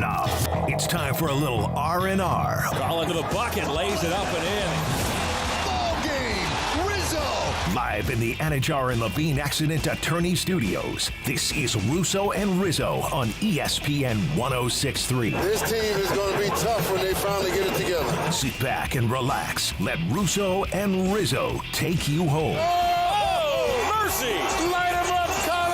Now, it's time for a little R&R. Ball into the bucket, lays it up and in. Ball game, Rizzo! Live in the Anajar and Levine Accident Attorney Studios, this is Russo and Rizzo on ESPN 106.3. This team is going to be tough when they finally get it together. Sit back and relax. Let Russo and Rizzo take you home. Oh, mercy! Light him up, Colin!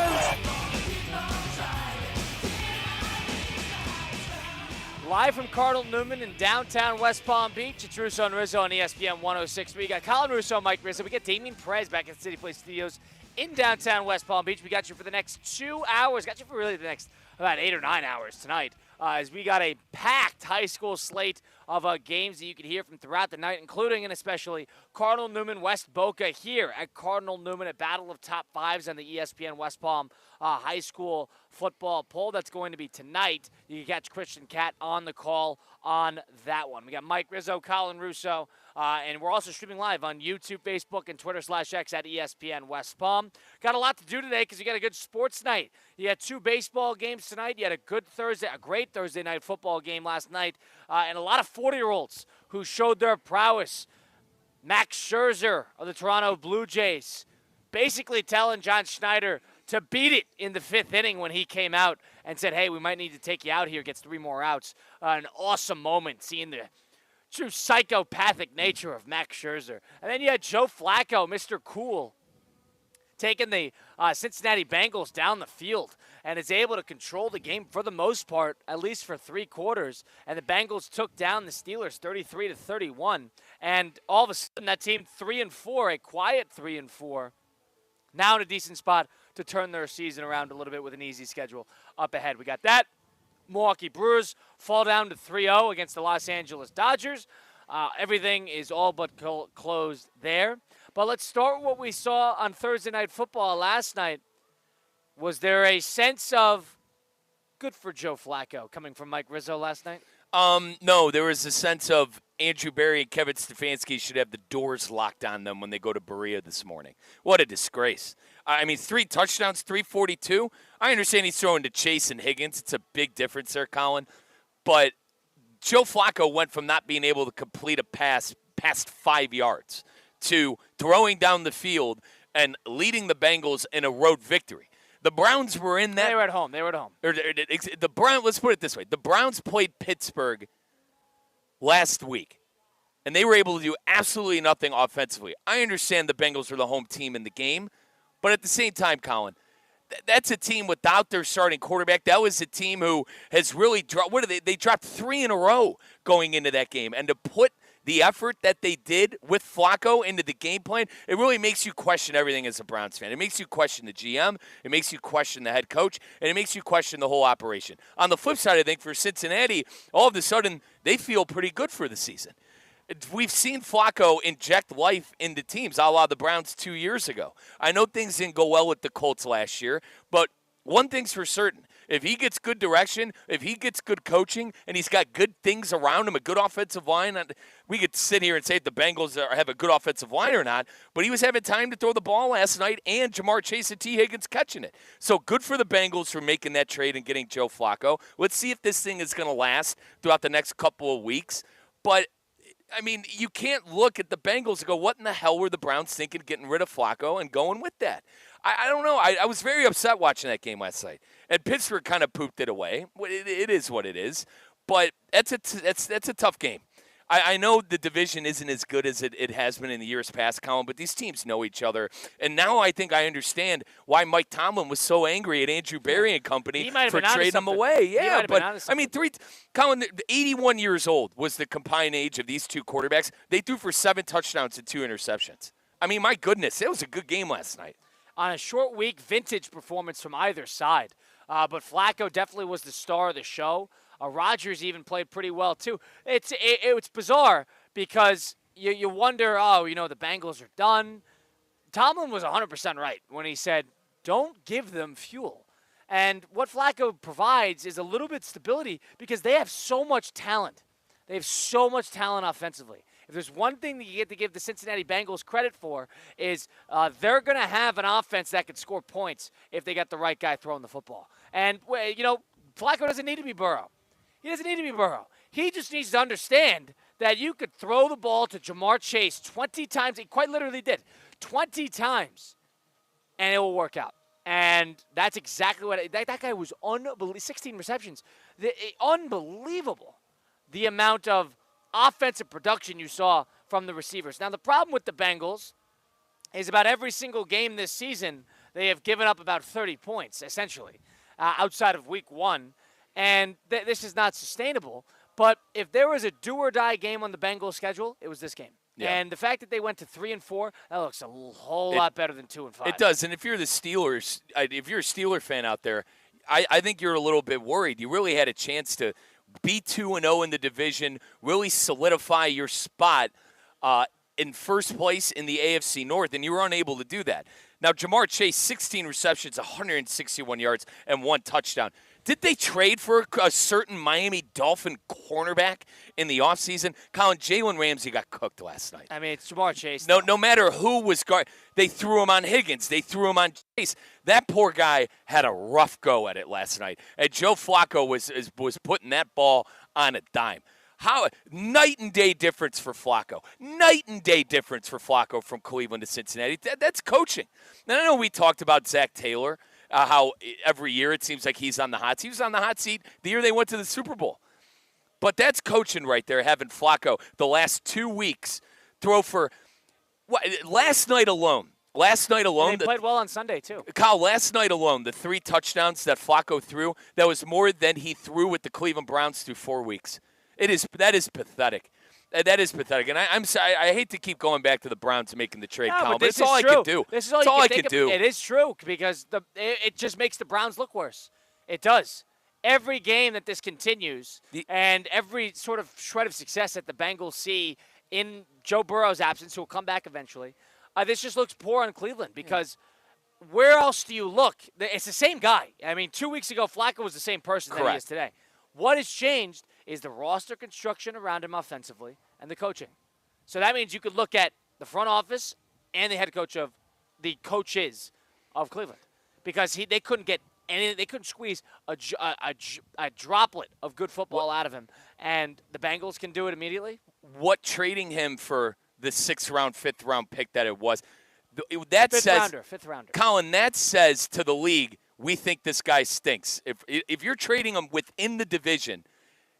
Live from Cardinal Newman in downtown West Palm Beach, it's Russo and Rizzo on ESPN 106.3. We got Colin Russo, Mike Rizzo. We got Damien Perez back at City Place Studios in downtown West Palm Beach. We got you for the next 2 hours. Got you for really the next about 8 or 9 hours tonight, as we got a packed high school slate of games that you can hear from throughout the night, including and especially Cardinal Newman West Boca here at Cardinal Newman, a battle of top fives on the ESPN West Palm high school football poll. That's going to be tonight. You can catch Christian Cat on the call on that one. We got Mike Rizzo, Colin Russo, and we're also streaming live on YouTube, Facebook, and Twitter/X at ESPN West Palm. Got a lot to do today because you got a good sports night. You had 2 baseball games tonight. You had a great Thursday night football game last night, and a lot of 40-year-olds who showed their prowess. Max Scherzer of the Toronto Blue Jays basically telling John Schneider to beat it in the 5th inning when he came out and said, hey, we might need to take you out here, gets 3 more outs. An awesome moment seeing the true psychopathic nature of Max Scherzer. And then you had Joe Flacco, Mr. Cool, taking the Cincinnati Bengals down the field and is able to control the game for the most part, at least for 3 quarters. And the Bengals took down the Steelers 33-31. And all of a sudden, that team 3-4, a quiet 3-4, now in a decent spot to turn their season around a little bit with an easy schedule up ahead. We got that. Milwaukee Brewers fall down to 3-0 against the Los Angeles Dodgers. Everything is all but closed there. But let's start with what we saw on Thursday Night Football last night. Was there a sense of good for Joe Flacco coming from Mike Rizzo last night? No, there was a sense of Andrew Berry and Kevin Stefanski should have the doors locked on them when they go to Berea this morning. What a disgrace. I mean, 3 touchdowns, 342. I understand he's throwing to Chase and Higgins. It's a big difference there, Colin. But Joe Flacco went from not being able to complete a pass past 5 yards to throwing down the field and leading the Bengals in a road victory. The Browns were in that. They were at home. The Browns. Let's put it this way: the Browns played Pittsburgh last week, and they were able to do absolutely nothing offensively. I understand the Bengals were the home team in the game, but at the same time, Colin, that's a team without their starting quarterback. That was a team who has really dropped. What are they? They dropped 3 in a row going into that game, and to put the effort that they did with Flacco into the game plan, it really makes you question everything as a Browns fan. It makes you question the GM, it makes you question the head coach, and it makes you question the whole operation. On the flip side, I think for Cincinnati, all of a sudden, they feel pretty good for the season. We've seen Flacco inject life into teams, a la the Browns 2 years ago. I know things didn't go well with the Colts last year, but one thing's for certain. If he gets good direction, if he gets good coaching, and he's got good things around him, a good offensive line, we could sit here and say if the Bengals have a good offensive line or not, but he was having time to throw the ball last night, and Jamar Chase and T. Higgins catching it. So good for the Bengals for making that trade and getting Joe Flacco. Let's see if this thing is going to last throughout the next couple of weeks. But I mean, you can't look at the Bengals and go, what in the hell were the Browns thinking getting rid of Flacco and going with that? I don't know. I was very upset watching that game last night. And Pittsburgh kind of pooped it away. It is what it is. But that's a tough game. I know the division isn't as good as it has been in the years past, Colin, but these teams know each other. And now I think I understand why Mike Tomlin was so angry at Andrew Berry and company for trading him away. Yeah, but I mean, Colin, 81 years old was the combined age of these 2 quarterbacks. They threw for 7 touchdowns and 2 interceptions. I mean, my goodness, it was a good game last night. On a short week, vintage performance from either side. But Flacco definitely was the star of the show. Rodgers even played pretty well, too. It's bizarre because you wonder, the Bengals are done. Tomlin was 100% right when he said, don't give them fuel. And what Flacco provides is a little bit of stability because they have so much talent. They have so much talent offensively. If there's one thing that you get to give the Cincinnati Bengals credit for is they're going to have an offense that can score points if they got the right guy throwing the football. And, Flacco doesn't need to be Burrow. He doesn't need to be Burrow. He just needs to understand that you could throw the ball to Jamar Chase 20 times. He quite literally did. 20 times, and it will work out. And that's exactly what that guy was unbelievable. 16 receptions. Unbelievable the amount of offensive production you saw from the receivers. Now, the problem with the Bengals is about every single game this season, they have given up about 30 points, essentially, outside of week 1. And this is not sustainable. But if there was a do-or-die game on the Bengals schedule, it was this game. Yeah. And the fact that they went to 3-4, that looks a whole lot better than 2-5. It does. And if you're the Steelers, if you're a Steeler fan out there, I think you're a little bit worried. You really had a chance to be 2-0 in the division, really solidify your spot in first place in the AFC North, and you were unable to do that. Now, Jamar Chase, 16 receptions, 161 yards, and 1 touchdown. Did they trade for a certain Miami Dolphin cornerback in the offseason? Colin, Jalen Ramsey got cooked last night. I mean, it's Jamar Chase. No matter who was guard, they threw him on Higgins. They threw him on Chase. That poor guy had a rough go at it last night. And Joe Flacco was putting that ball on a dime. How night and day difference for Flacco. Night and day difference for Flacco from Cleveland to Cincinnati. That's coaching. And I know we talked about Zach Taylor. How every year it seems like he's on the hot seat. He was on the hot seat the year they went to the Super Bowl. But that's coaching right there, having Flacco the last 2 weeks throw for last night alone. And they played well on Sunday, too. Kyle, last night alone, the 3 touchdowns that Flacco threw, that was more than he threw with the Cleveland Browns through 4 weeks. That is pathetic. That is pathetic, and I'm sorry. I hate to keep going back to the Browns making the trade, Colin, but it's all I can do. This is all I can do. It is true because it just makes the Browns look worse. It does. Every game that this continues, and every sort of shred of success that the Bengals see in Joe Burrow's absence, who will come back eventually, this just looks poor on Cleveland because where else do you look? It's the same guy. I mean, 2 weeks ago, Flacco was the same person that he is today. What has changed is the roster construction around him offensively and the coaching. So that means you could look at the front office and the head coach of the coaches of Cleveland because they couldn't get anything. They couldn't squeeze a droplet of good football out of him. And the Bengals can do it immediately. What trading him for the 6th round, 5th round pick that it was, that fifth rounder. Colin, that says to the league, we think this guy stinks. If you're trading him within the division,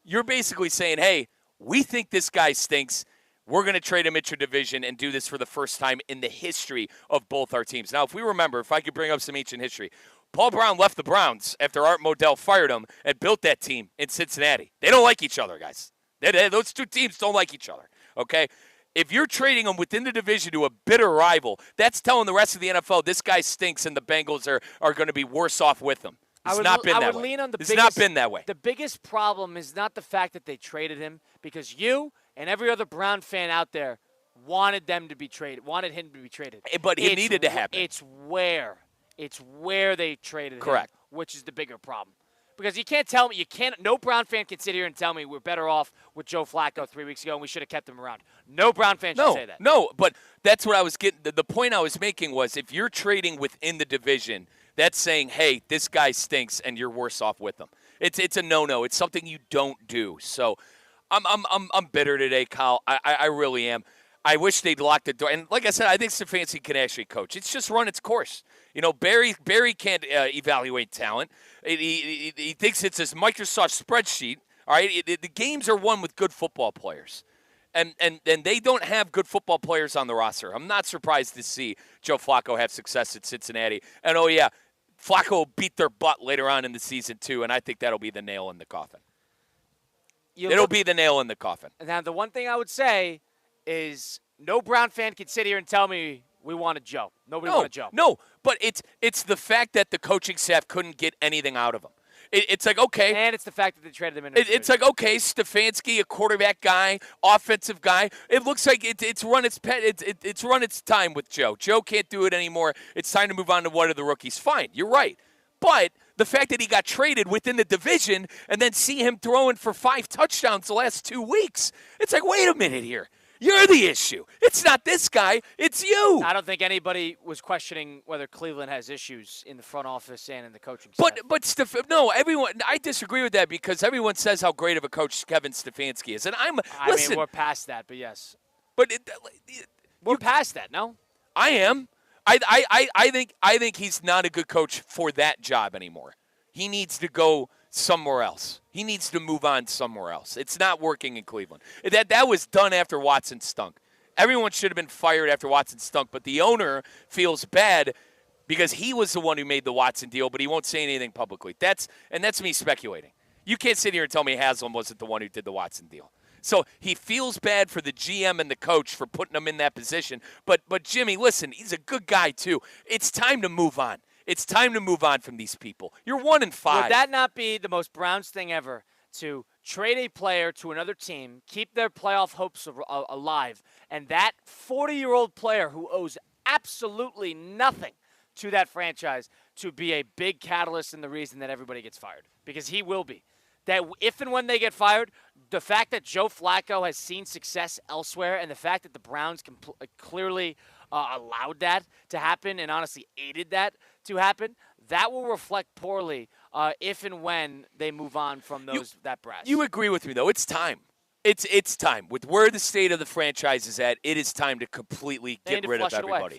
you're basically saying, hey, we think this guy stinks. We're going to trade him intra-division and do this for the first time in the history of both our teams. Now, if I could bring up some ancient history, Paul Brown left the Browns after Art Modell fired him and built that team in Cincinnati. They don't like each other, guys. Those 2 teams don't like each other, okay? If you're trading them within the division to a bitter rival, that's telling the rest of the NFL this guy stinks and the Bengals are going to be worse off with him. It's not been that way. It's not been that way. The biggest problem is not the fact that they traded him, because you and every other Brown fan out there wanted him to be traded. But it needed to happen. It's where they traded him, which is the bigger problem. Because you can't tell me, no Brown fan can sit here and tell me we're better off with Joe Flacco 3 weeks ago and we should have kept him around. No Brown fan should say that. No, but that's what I was getting. The point I was making was if you're trading within the division, that's saying, hey, this guy stinks and you're worse off with him. It's a no-no. It's something you don't do. So I'm bitter today, Kyle. I really am. I wish they'd lock the door. And like I said, I think Stefanski can actually coach. It's just run its course. You know, Barry can't evaluate talent. He thinks it's this Microsoft spreadsheet. All right, the games are won with good football players. And they don't have good football players on the roster. I'm not surprised to see Joe Flacco have success at Cincinnati. And, Flacco will beat their butt later on in the season, too, and I think that'll be the nail in the coffin. It'll be the nail in the coffin. Now, the one thing I would say is no Brown fan can sit here and tell me we wanted Joe. Nobody wanted Joe. No, but it's the fact that the coaching staff couldn't get anything out of him. It's like, okay. And it's the fact that they traded him in. It's like, okay, Stefanski, a quarterback guy, offensive guy. It looks like it's run its time with Joe. Joe can't do it anymore. It's time to move on to one of the rookies. Fine, you're right. But the fact that he got traded within the division and then see him throwing for 5 touchdowns the last 2 weeks, it's like, wait a minute here. You're the issue. It's not this guy. It's you. I don't think anybody was questioning whether Cleveland has issues in the front office and in the coaching staff. But no, everyone. I disagree with that because everyone says how great of a coach Kevin Stefanski is, and I listen. mean, we're past that, but yes. But We're past that, no? I am. I think he's not a good coach for that job anymore. He needs to go somewhere else. He needs to move on somewhere else. It's not working in Cleveland. That was done after Watson stunk. Everyone should have been fired after Watson stunk, but the owner feels bad because he was the one who made the Watson deal, but he won't say anything publicly. That's me speculating. You can't sit here and tell me Haslam wasn't the one who did the Watson deal. So he feels bad for the GM and the coach for putting him in that position. But Jimmy, listen, he's a good guy too. It's time to move on. It's time to move on from these people. You're 1-5. Would that not be the most Browns thing ever, to trade a player to another team, keep their playoff hopes alive, and that 40-year-old player who owes absolutely nothing to that franchise to be a big catalyst and the reason that everybody gets fired? Because he will be. That if and when they get fired, the fact that Joe Flacco has seen success elsewhere and the fact that the Browns clearly allowed that to happen and honestly aided that to happen, that will reflect poorly if and when they move on from that brass. You agree with me, though. It's time. It's time. With where the state of the franchise is at, it is time to completely get rid of everybody.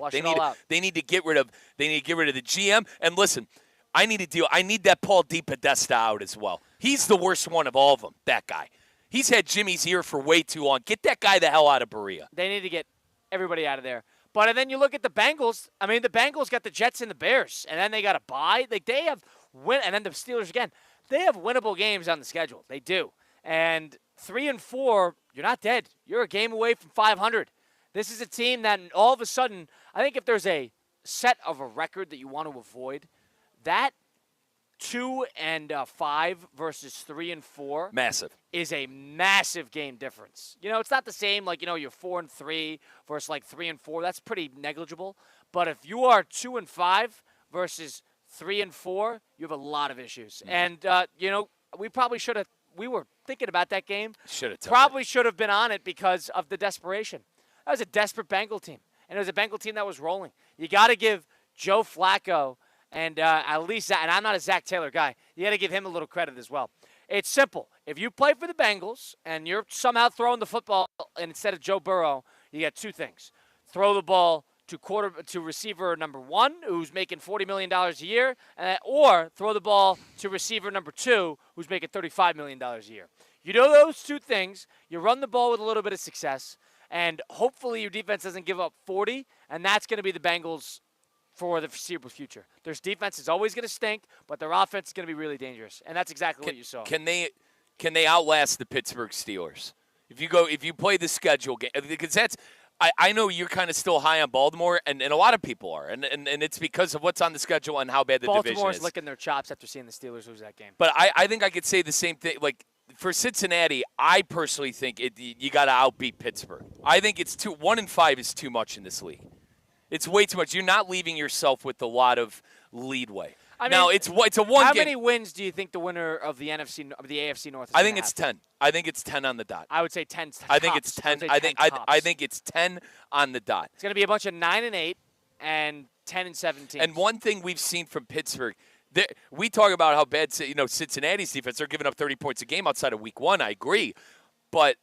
They need to get rid of the GM. And listen, I need that Paul DePodesta out as well. He's the worst one of all of them, that guy. He's had Jimmy's ear for way too long. Get that guy the hell out of Berea. They need to get everybody out of there. But and then you look at the Bengals. I mean, the Bengals got the Jets and the Bears, and then they got a bye. They have and then the Steelers again. They have winnable games on the schedule. They do. And 3-4, you're not dead. You're a game away from 500. This is a team that all of a sudden, I think if there's a set of a record that you want to avoid, that 2-5 versus 3-4 massive is a massive game difference. You know, it's not the same like, you're 4-3 versus like 3-4. That's pretty negligible. But if you are 2-5 versus 3-4, you have a lot of issues. Mm-hmm. And we probably should have. We were thinking about that game. Probably should have been on it because of the desperation. That was a desperate Bengal team, and it was a Bengal team that was rolling. You got to give Joe Flacco and at least that, and I'm not a Zach Taylor guy, you got to give him a little credit as well. It's simple. If you play for the Bengals and you're somehow throwing the football, and instead of Joe Burrow, you got two things: throw the ball to receiver number 1, who's making $40 million a year, or throw the ball to receiver number 2, who's making $35 million a year. You do those two things, you run the ball with a little bit of success, and hopefully your defense doesn't give up 40, and that's going to be the Bengals for the foreseeable future. Their defense is always going to stink, but their offense is going to be really dangerous, and that's exactly what you saw. Can they outlast the Pittsburgh Steelers? If you play the schedule game, because that's – I know you're kind of still high on Baltimore, and a lot of people are, and it's because of what's on the schedule and how bad the division is. Baltimore's licking their chops after seeing the Steelers lose that game. But I think I could say the same thing. Like, for Cincinnati, I personally think you got to outbeat Pittsburgh. I think 1-5 is too much in this league. It's way too much. You're not leaving yourself with a lot of leadway. Now it's a one game. How many wins do you think the winner of the AFC North is? I think it's 10. I think it's 10 on the dot. I would say 10. I think it's 10. I think it's 10 on the dot. It's going to be a bunch of 9-8 and 10-17. And one thing we've seen from Pittsburgh, we talk about how bad Cincinnati's defense. They're giving up 30 points a game outside of Week 1. I agree, but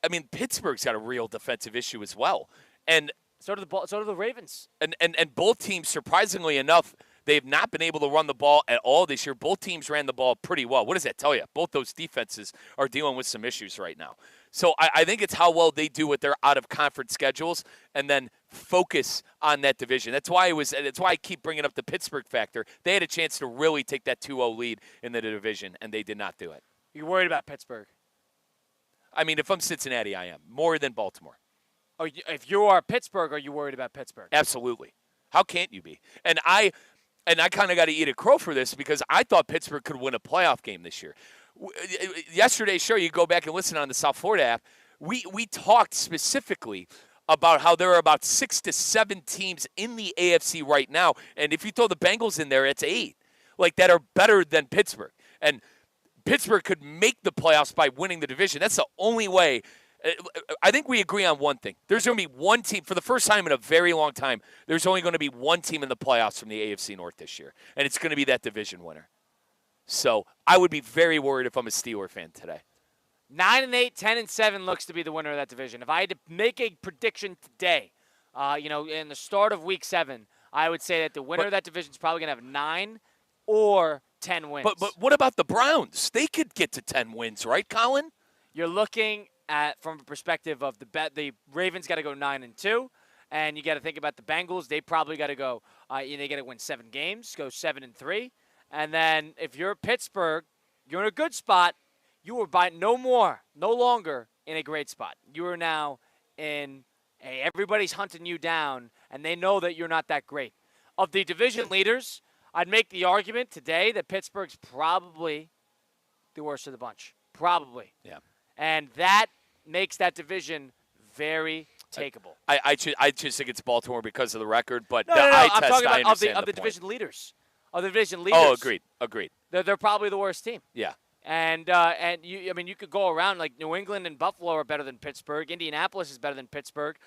I mean Pittsburgh's got a real defensive issue as well, and so do the Ravens. And both teams, surprisingly enough, they have not been able to run the ball at all this year. Both teams ran the ball pretty well. What does that tell you? Both those defenses are dealing with some issues right now. So I think it's how well they do with their out-of-conference schedules and then focus on that division. That's why I keep bringing up the Pittsburgh factor. They had a chance to really take that 2-0 lead in the division, and they did not do it. You're worried about Pittsburgh? I mean, if I'm Cincinnati, I am. More than Baltimore. Oh, if you are Pittsburgh, are you worried about Pittsburgh? Absolutely. How can't you be? And I kind of got to eat a crow for this because I thought Pittsburgh could win a playoff game this year. Yesterday's show, you go back and listen on the South Florida app, we talked specifically about how there are about 6 to 7 teams in the AFC right now. And if you throw the Bengals in there, it's 8, that are better than Pittsburgh. And Pittsburgh could make the playoffs by winning the division. That's the only way. I think we agree on one thing. There's going to be one team, for the first time in a very long time, there's only going to be one team in the playoffs from the AFC North this year, and it's going to be that division winner. So I would be very worried if I'm a Steeler fan today. 9-8, 10-7 looks to be the winner of that division. If I had to make a prediction today, in the start of Week 7, I would say that the winner of that division is probably going to have 9 or 10 wins. But what about the Browns? They could get to 10 wins, right, Colin? You're looking at from a perspective of the Ravens got to go 9-2, and you got to think about the Bengals. They probably got to go. They got to win 7 games, go 7-3, and then if you're Pittsburgh, you're in a good spot. You are no longer in a great spot. You are now in everybody's hunting you down, and they know that you're not that great. Of the division leaders, I'd make the argument today that Pittsburgh's probably the worst of the bunch. Probably. Yeah. And that makes that division very takeable. I just think it's Baltimore because of the record, but No, I'm talking about of the division leaders. Of the division leaders. Oh, agreed. They're probably the worst team. Yeah. And you could go around like New England and Buffalo are better than Pittsburgh. Indianapolis is better than Pittsburgh.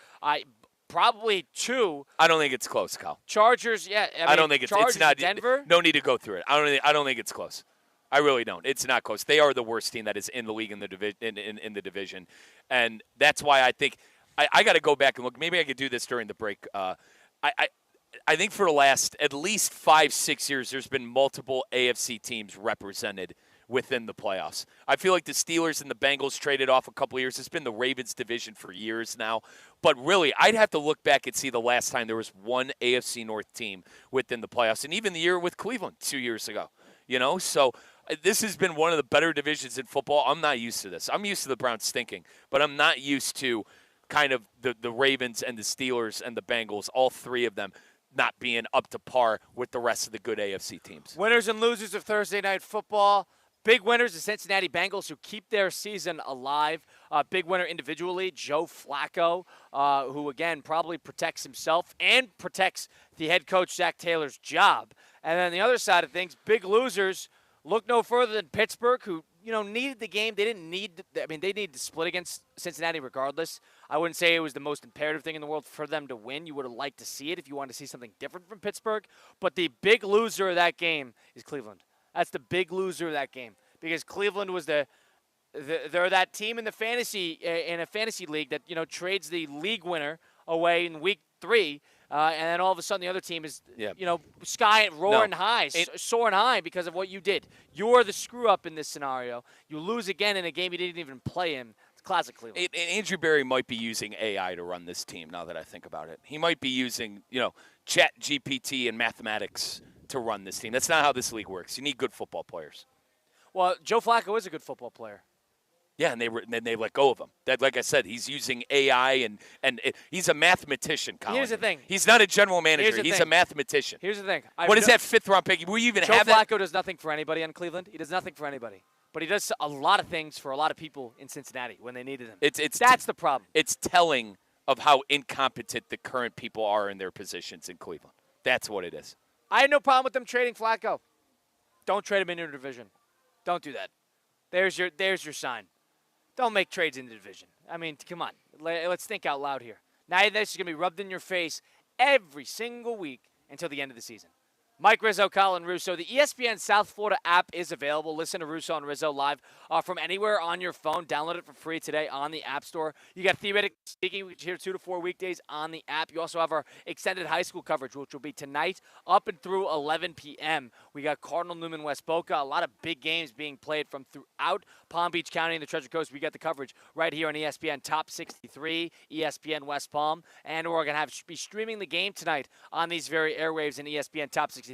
Probably 2. I don't think it's close, Kyle. Chargers, yeah. I don't think it's not. Denver. No need to go through it. I don't think it's close. I really don't. It's not close. They are the worst team that is in the league in the division, and that's why I think I got to go back and look. Maybe I could do this during the break. I think for the last at least 5-6 years, there's been multiple AFC teams represented within the playoffs. I feel like the Steelers and the Bengals traded off a couple of years. It's been the Ravens division for years now. But really, I'd have to look back and see the last time there was one AFC North team within the playoffs, and even the year with Cleveland 2 years ago. So this has been one of the better divisions in football. I'm not used to this. I'm used to the Browns stinking, but I'm not used to kind of the Ravens and the Steelers and the Bengals, all three of them, not being up to par with the rest of the good AFC teams. Winners and losers of Thursday Night Football. Big winners, the Cincinnati Bengals, who keep their season alive. Big winner individually, Joe Flacco, who, again, probably protects himself and protects the head coach, Zach Taylor's job. And then the other side of things, big losers, look no further than Pittsburgh, who, needed the game. They didn't need – they needed to split against Cincinnati regardless. I wouldn't say it was the most imperative thing in the world for them to win. You would have liked to see it if you wanted to see something different from Pittsburgh. But the big loser of that game is Cleveland. That's the big loser of that game because Cleveland was they're that team in a fantasy league that trades the league winner away in week 3, and then all of a sudden the other team is soaring high because of what you did. You're the screw up in this scenario. You lose again in a game you didn't even play in. It's classic Cleveland. Andrew Berry might be using AI to run this team. Now that I think about it, he might be using Chat GPT and mathematics to run this team. That's not how this league works. You need good football players. Well, Joe Flacco is a good football player. Yeah, and they let go of him. That, like I said, he's using AI and he's a mathematician, Colin. Here's the thing. He's not a general manager. He's a mathematician. Here's the thing. What is that 5th round pick? Will you even Joe have that? Flacco does nothing for anybody on Cleveland. He does nothing for anybody. But he does a lot of things for a lot of people in Cincinnati when they needed him. That's the problem. It's telling of how incompetent the current people are in their positions in Cleveland. That's what it is. I had no problem with them trading Flacco. Don't trade him in your division. Don't do that. There's your sign. Don't make trades in the division. I mean, come on. Let's think out loud here. Now this is going to be rubbed in your face every single week until the end of the season. Mike Rizzo, Colin Russo. The ESPN South Florida app is available. Listen to Russo and Rizzo live from anywhere on your phone. Download it for free today on the App Store. You got Theoretic Speaking, which is here 2 to 4 weekdays on the app. You also have our extended high school coverage, which will be tonight up and through 11 p.m. We got Cardinal Newman West Boca. A lot of big games being played from throughout Palm Beach County and the Treasure Coast. We got the coverage right here on ESPN Top 63, ESPN West Palm. And we're going to be streaming the game tonight on these very airwaves in ESPN Top 63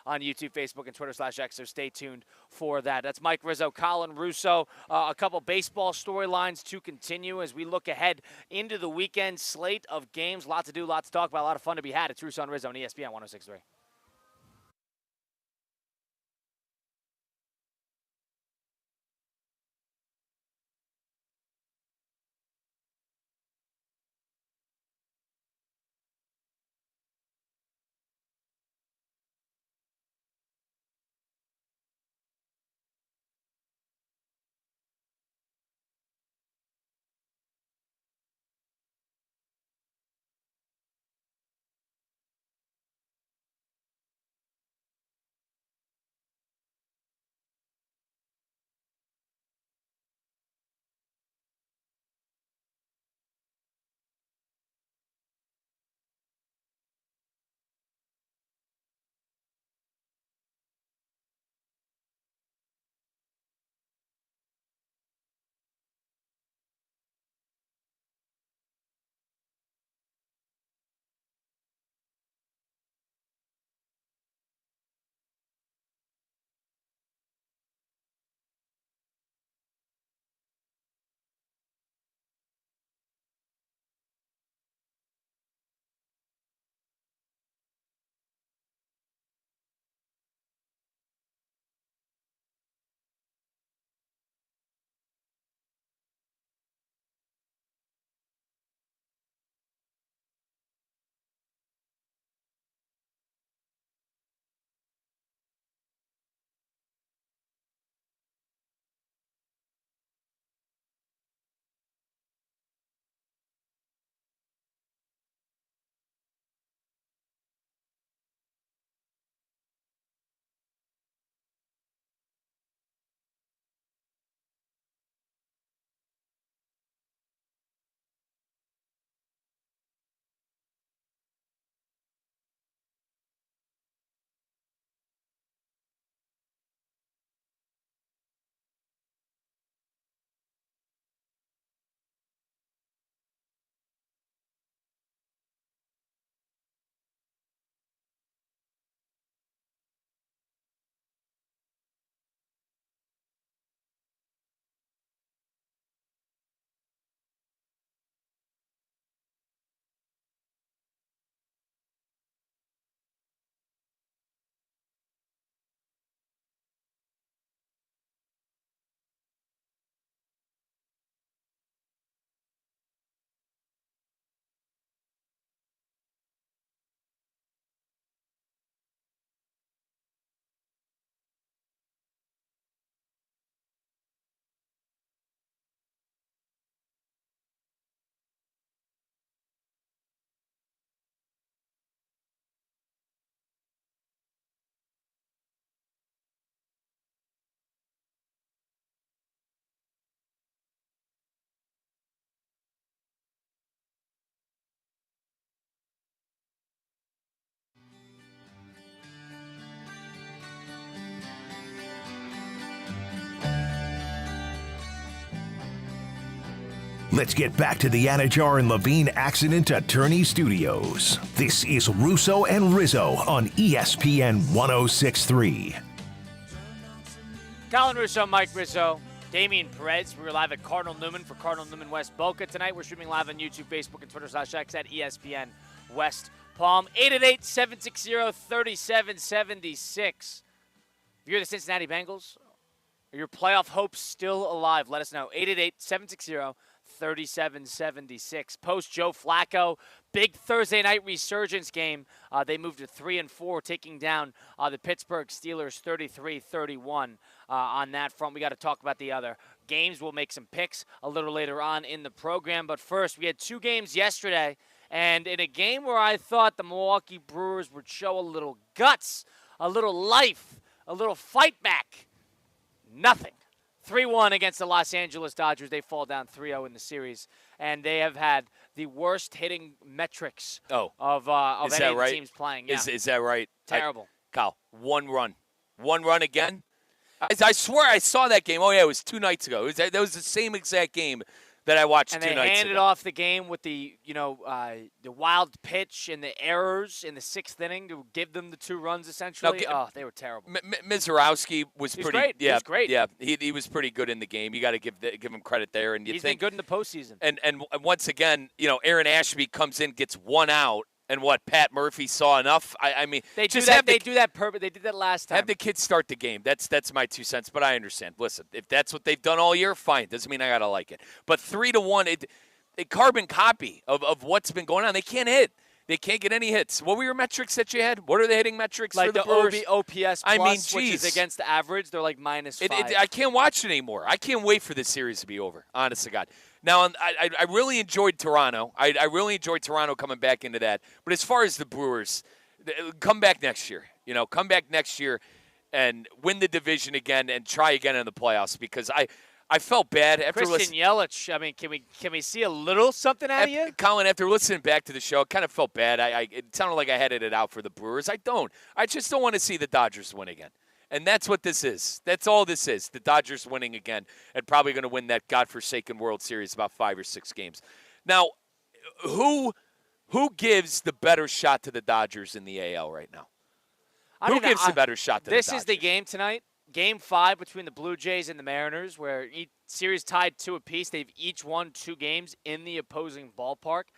on YouTube, Facebook, and Twitter/X, so stay tuned for that. That's Mike Rizzo, Colin Russo. A couple baseball storylines to continue as we look ahead into the weekend slate of games. Lot to do, lot to talk about, a lot of fun to be had. It's Russo and Rizzo on ESPN 106.3. Let's get back to the Anajar and Levine Accident Attorney Studios. This is Russo and Rizzo on ESPN 106.3. Colin Russo, Mike Rizzo, Damian Perez. We were live at Cardinal Newman for Cardinal Newman West Boca tonight. We're streaming live on YouTube, Facebook, and Twitter/X at ESPN West Palm. 888-760-3776. If you're the Cincinnati Bengals, are your playoff hopes still alive? Let us know. 888-760-3776. Post Joe Flacco, big Thursday night resurgence game. They moved to 3-4, taking down the Pittsburgh Steelers 33-31 on that front. We got to talk about the other games. We'll make some picks a little later on in the program. But first, we had two games yesterday. And in a game where I thought the Milwaukee Brewers would show a little guts, a little life, a little fight back, nothing. 3-1 against the Los Angeles Dodgers. They fall down 3-0 in the series. And they have had the worst hitting metrics of any of the teams playing. Yeah. Is that right? Terrible. Kyle, one run. One run again? I swear I saw that game. Oh, yeah, it was 2 nights ago. That was the same exact game that I watched 2 nights ago. And they handed off the game with the wild pitch and the errors in the 6th inning to give them the 2 runs, essentially. They were terrible. Mizorowski was pretty great. Yeah, he was great. Yeah, he was pretty good in the game. You got to give him credit there. And he's been good in the postseason. And once again, Aaron Ashby comes in, gets 1 out. And what, Pat Murphy saw enough? I mean, they do that. They do that perfect. They did that last time. Have the kids start the game. That's my 2 cents. But I understand. Listen, if that's what they've done all year, fine. Doesn't mean I gotta like it. But 3-1, a carbon copy of what's been going on. They can't hit. They can't get any hits. What were your metrics that you had? What are the hitting metrics like for the Brewers? OPS plus, which is against the average. They're like -5. I can't watch it anymore. I can't wait for this series to be over, honest to God. Now, I really enjoyed Toronto. I really enjoyed Toronto coming back into that. But as far as the Brewers, come back next year. Come back next year and win the division again and try again in the playoffs because I felt bad after Christian Yelich. I mean, can we see a little something out of you? Colin, after listening back to the show, I kind of felt bad. It sounded like I headed it out for the Brewers. I don't. I just don't want to see the Dodgers win again. And that's what this is. That's all this is. The Dodgers winning again and probably going to win that godforsaken World Series about 5 or 6 games. Now, who gives the better shot to the Dodgers in the AL right now? Who gives the better shot to the Dodgers? This is the game tonight. Game 5 between the Blue Jays and the Mariners, where each series tied 2 apiece. They've each won 2 games in the opposing ballpark.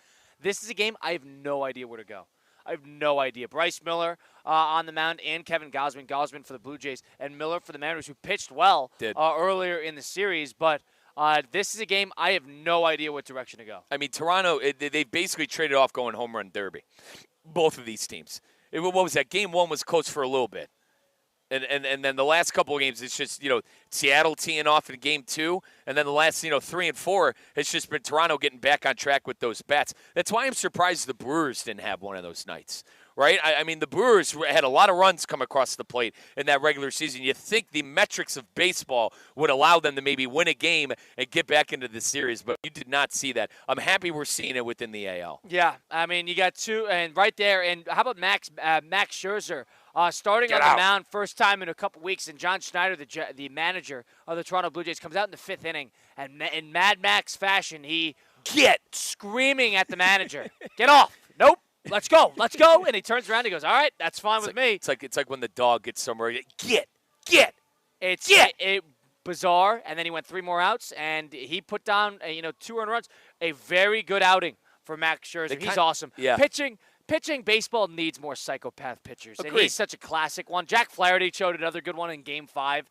This is a game I have no idea where to go. I have no idea. Bryce Miller on the mound and Kevin Gausman. Gausman for the Blue Jays and Miller for the Mariners, who pitched well earlier in the series. But this is a game I have no idea what direction to go. I mean, Toronto, they basically traded off going home run derby. Both of these teams. What was that? Game 1 was close for a little bit. And then the last couple of games, it's just, Seattle teeing off in game 2. And then the last, 3 and 4, it's just been Toronto getting back on track with those bats. That's why I'm surprised the Brewers didn't have one of those nights, right? I mean, the Brewers had a lot of runs come across the plate in that regular season. You think the metrics of baseball would allow them to maybe win a game and get back into the series, but you did not see that. I'm happy we're seeing it within the AL. Yeah, I mean, you got 2, and right there, and how about Max Scherzer? Starting on the mound, first time in a couple weeks, and John Schneider, the manager of the Toronto Blue Jays, comes out in the 5th inning, and in Mad Max fashion, he screaming at the manager, "Get off! Nope, let's go, and he turns around, and he goes, "All right, that's fine with me." It's like when the dog gets somewhere, get. It's bizarre, and then he went 3 more outs, and he put down 2 earned runs. A very good outing for Max Scherzer. He's awesome. Yeah. Pitching, baseball needs more psychopath pitchers, Agreed. and he's such a classic one. Jack Flaherty showed another good one in Game 5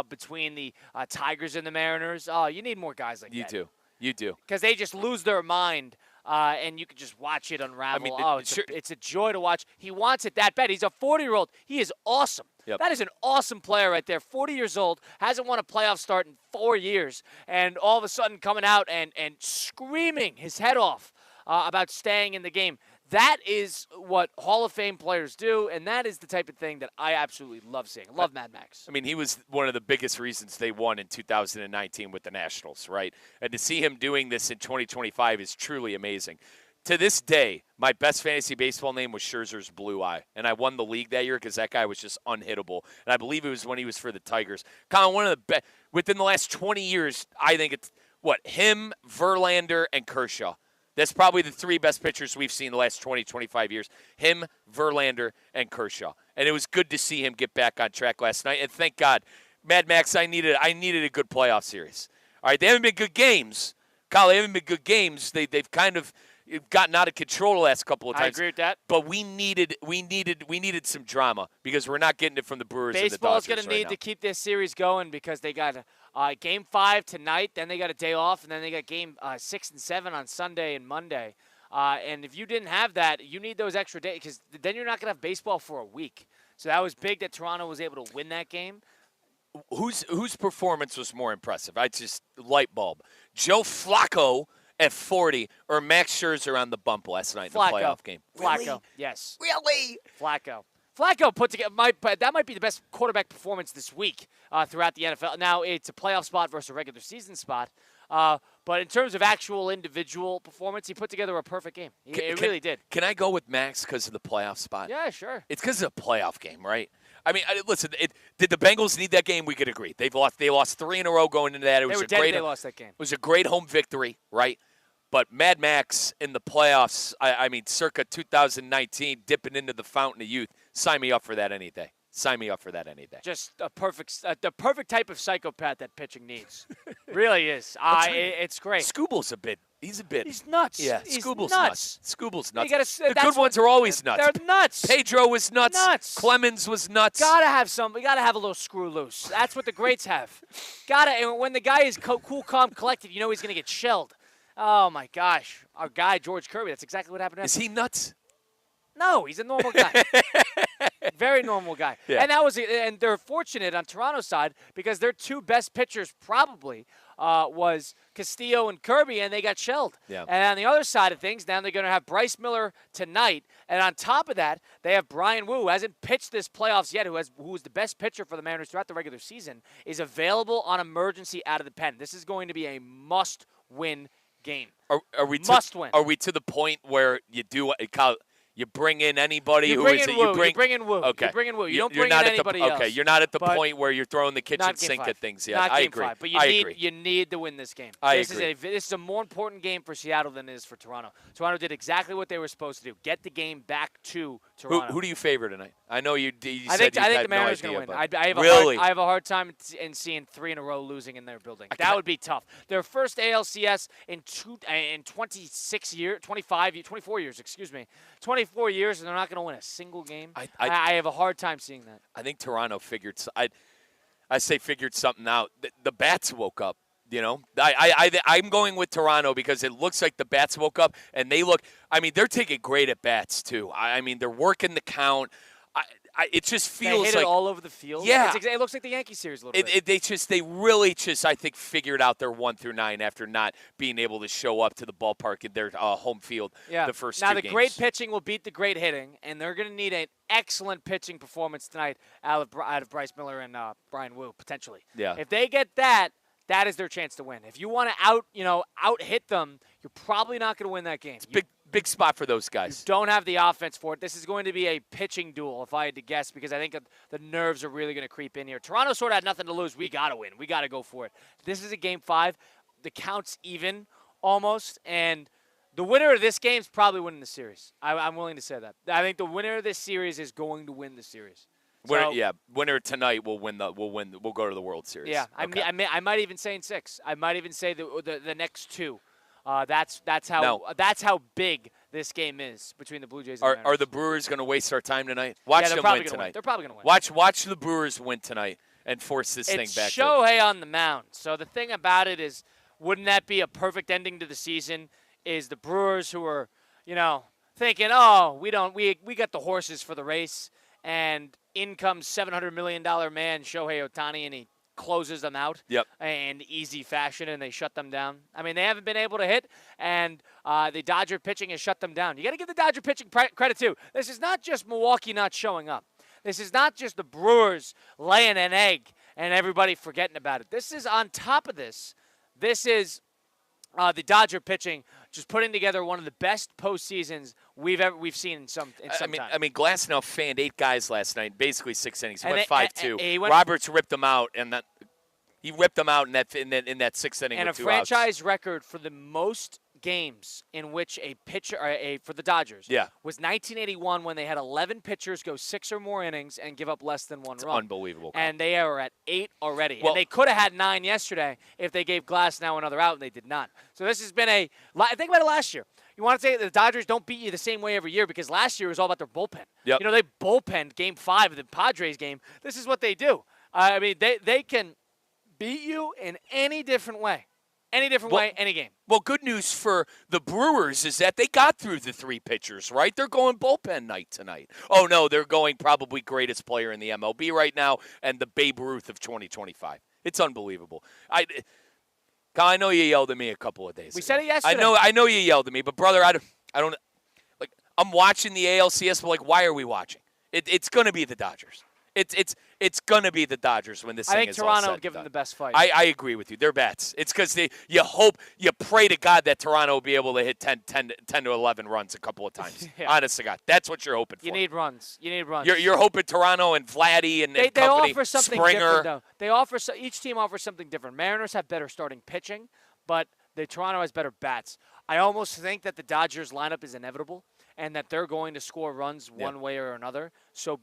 between the Tigers and the Mariners. You need more guys like that. You do. Because they just lose their mind, and you can just watch it unravel. I mean, it's a joy to watch. He wants it that bad. He's a 40-year-old. He is awesome. Yep. That is an awesome player right there. 40 years old, hasn't won a playoff start in 4 years, and all of a sudden coming out and screaming his head off about staying in the game. That is what Hall of Fame players do, and that is the type of thing that I absolutely love seeing. I love Mad Max. I mean, he was one of the biggest reasons they won in 2019 with the Nationals, right? And to see him doing this in 2025 is truly amazing. To this day, my best fantasy baseball name was Scherzer's Blue Eye, and I won the league that year because that guy was just unhittable. And I believe it was when he was for the Tigers. Colin, one of the best within the last 20 years, I think it's him, Verlander, and Kershaw. That's probably the three best pitchers we've seen the last 20, 25 years. Him, Verlander, and Kershaw. And it was good to see him get back on track last night. And thank God, Mad Max, I needed a good playoff series. All right, they haven't been good games. Kyle, they haven't been good games. They've kind of gotten out of control the last couple of times. I agree with that. But we needed some drama because we're not getting it from the Brewers and the Dodgers Baseball's going to need now. to keep this series going because they got Game 5 tonight, then they got a day off, and then they got Game 6 and 7 on Sunday and Monday. And if you didn't have that, you need those extra days because then you're not going to have baseball for a week. So that was big that Toronto was able to win that game. Whose performance was more impressive? I just light bulb. Joe Flacco at 40 or Max Scherzer on the bump last night in the playoff game. Flacco, Really? yes. Really? Flacco put together that might be the best quarterback performance this week throughout the NFL. Now it's a playoff spot versus a regular season spot, but in terms of actual individual performance, he put together a perfect game. He really did. Can I go with Max because of the playoff spot? Yeah, sure. It's because of the playoff game, right? I mean, listen. Did the Bengals need that game? We could agree. They lost 3 in a row going into that. They were dead. They lost that game. It was a great home victory, right? But Mad Max in the playoffs, I mean, circa 2019, dipping into the fountain of youth. Sign me up for that any day. Sign me up for that any day. Just the perfect type of psychopath that pitching needs. Really is. It's great. Scooble's a bit. He's nuts. Yeah, He's Scooble's nuts. Scooble's nuts. The good ones are always nuts. They're nuts. Pedro was nuts. Nuts. Clemens was nuts. We gotta have a little screw loose. That's what the greats have. And when the guy is cool, calm, collected, you know he's gonna get shelled. Oh my gosh, our guy George Kirby. That's exactly what happened to him. Is he nuts? No, he's a normal guy. Very normal guy. Yeah. And they're fortunate on Toronto's side because their two best pitchers probably was Castillo and Kirby, and they got shelled. Yeah. And on the other side of things, now they're going to have Bryce Miller tonight, and on top of that, they have Brian Wu, who hasn't pitched this playoffs yet, who was the best pitcher for the Mariners throughout the regular season, is available on emergency out of the pen. This is going to be a must-win game. Must win. Are we to the point where you bring in anybody You who bring is in it? Woo. You bring You bring in Woo. Okay. You bring in Woo. You don't You're bring not in at anybody the, else. Okay, you're not at the But point where you're throwing the kitchen not game sink 5. at things yet. Not I game agree. 5, but I agree. you need to win this game. This is a more important game for Seattle than it is for Toronto. Toronto did exactly what they were supposed to do: get the game back to Toronto. Who do you favor tonight? I know you I said think the no Mariners are idea, going to win. Really? I have a hard time in seeing 3 in a row losing in their building. That would be tough. Their first ALCS in 26 years, 24 years, excuse me. 24 years, and they're not going to win a single game. I have a hard time seeing that. I think Toronto figured something out. The bats woke up. You know, I'm going with Toronto because it looks like the bats woke up and they look. I mean, they're taking great at bats too. I mean, they're working the count. It just feels they hit like it all over the field. Yeah, it looks like the Yankee series a little bit. They really I think figured out their 1 through 9 after not being able to show up to the ballpark in their home field. The first now two the games. Great pitching will beat the great hitting, and they're going to need an excellent pitching performance tonight out of Bryce Miller and Brian Wu potentially. Yeah. If they get that. That is their chance to win. If you want to out hit them, you're probably not going to win that game. It's big spot for those guys. You don't have the offense for it. This is going to be a pitching duel, if I had to guess, because I think the nerves are really going to creep in here. Toronto sort of had nothing to lose. We got to win. We got to go for it. This is a Game 5. The count's even almost, and the winner of this game is probably winning the series. I'm willing to say that. I think the winner of this series is going to win the series. Winner tonight will win. We'll go to the World Series. Yeah, okay. I might even say in 6. I might even say the next 2. That's how big this game is between the Blue Jays and the Mariners. Are the Brewers going to waste our time tonight? Watch them win tonight. They're probably going to win. Watch the Brewers win tonight and force this thing back. It's Shohei on the mound. So the thing about it is, wouldn't that be a perfect ending to the season? Is the Brewers who are thinking, we got the horses for the race, and in comes $700 million man Shohei Ohtani, and he closes them out in easy fashion, and they shut them down. I mean, they haven't been able to hit, and the Dodger pitching has shut them down. You got to give the Dodger pitching credit, too. This is not just Milwaukee not showing up. This is not just the Brewers laying an egg and everybody forgetting about it. This is on top of this. This is the Dodger pitching just putting together one of the best postseasons we've seen in some time. I mean, Glasnow fanned 8 guys last night, basically 6 innings. He went And 5-2. Roberts ripped them out, and that. He ripped them out in that sixth inning And a with 2 outs. franchise record for the most games in which a pitcher for the Dodgers was 1981 when they had 11 pitchers go 6 or more innings and give up less than 1 run. Unbelievable. And they are at 8 already. Well, and they could have had 9 yesterday if they gave Glasnow another out, and they did not. So this has been think about it last year. You want to say the Dodgers don't beat you the same way every year because last year was all about their bullpen. Yep. They bullpenned Game 5 of the Padres game. This is what they do. I mean, they can beat you in any different way. Any different way, any game. Well, good news for the Brewers is that they got through the 3 pitchers, right? They're going bullpen night tonight. Oh, no, they're going probably greatest player in the MLB right now and the Babe Ruth of 2025. It's unbelievable. Kyle, I know you yelled at me a couple of days ago. We said it yesterday. I know you yelled at me, but, brother, I don't – like, I'm watching the ALCS, but, like, why are we watching? It's going to be the Dodgers. It's going to be the Dodgers when this thing is all said and done. I think Toronto will give them the best fight. I agree with you. They're bats. It's because you pray to God that Toronto will be able to hit 10 to 11 runs a couple of times. Yeah. Honest to God. That's what you're hoping for. You need runs. You're hoping Toronto and Vladdy and they company, offer something Springer. different, though. Each team offers something different. Mariners have better starting pitching, but the Toronto has better bats. I almost think that the Dodgers lineup is inevitable and that they're going to score runs one way or another. So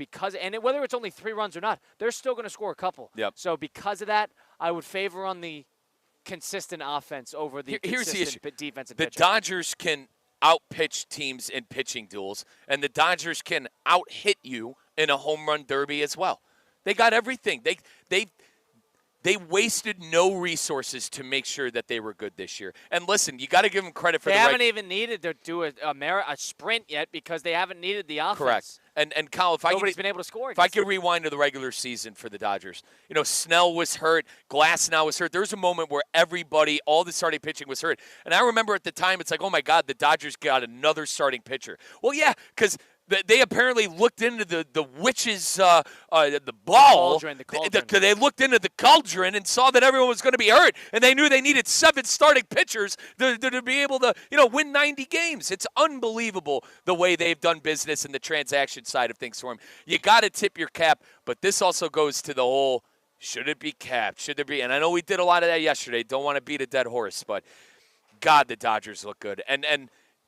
whether it's only 3 runs or not, they're still going to score a couple. Yep. So because of that, I would favor on the consistent offense over the consistent defense and pitching. The Dodgers can out-pitch teams in pitching duels, and the Dodgers can out-hit you in a home run derby as well. They got everything. They wasted no resources to make sure that they were good this year. And listen, you got to give them credit for they haven't even needed to do a sprint yet because they haven't needed the offense. Correct. And Kyle, nobody's been able to score. If I could rewind to the regular season for the Dodgers, Snell was hurt, Glasnow was hurt. There was a moment where everybody, all the starting pitching was hurt. And I remember at the time, it's like, oh my God, the Dodgers got another starting pitcher. Well, yeah, because they apparently looked into the witch's the ball. The cauldron. They looked into the cauldron and saw that everyone was going to be hurt, and they knew they needed 7 starting pitchers to be able to win 90 games. It's unbelievable the way they've done business in the transaction side of things for them. You got to tip your cap, but this also goes to the whole should it be capped? Should there be? And I know we did a lot of that yesterday. Don't want to beat a dead horse, but God, the Dodgers look good. And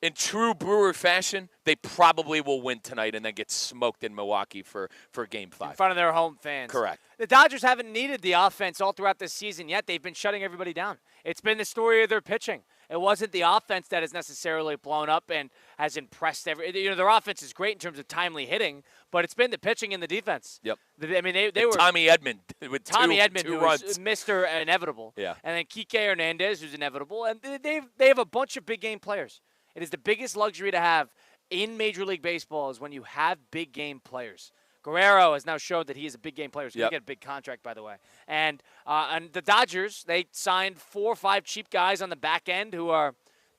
in true Brewer fashion, they probably will win tonight and then get smoked in Milwaukee for Game 5. In front of their home fans. Correct. The Dodgers haven't needed the offense all throughout this season yet. They've been shutting everybody down. It's been the story of their pitching. It wasn't the offense that has necessarily blown up and has impressed their offense is great in terms of timely hitting, but it's been the pitching and the defense. Yep. I mean, they were Tommy Edman with two runs. Who's Mr. Inevitable. Yeah. And then Kike Hernandez, who's inevitable, and they have a bunch of big game players. It is the biggest luxury to have in Major League Baseball is when you have big game players. Guerrero has now showed that he is a big game player. He's going to get a big contract, by the way. And the Dodgers, they signed 4 or 5 cheap guys on the back end who are,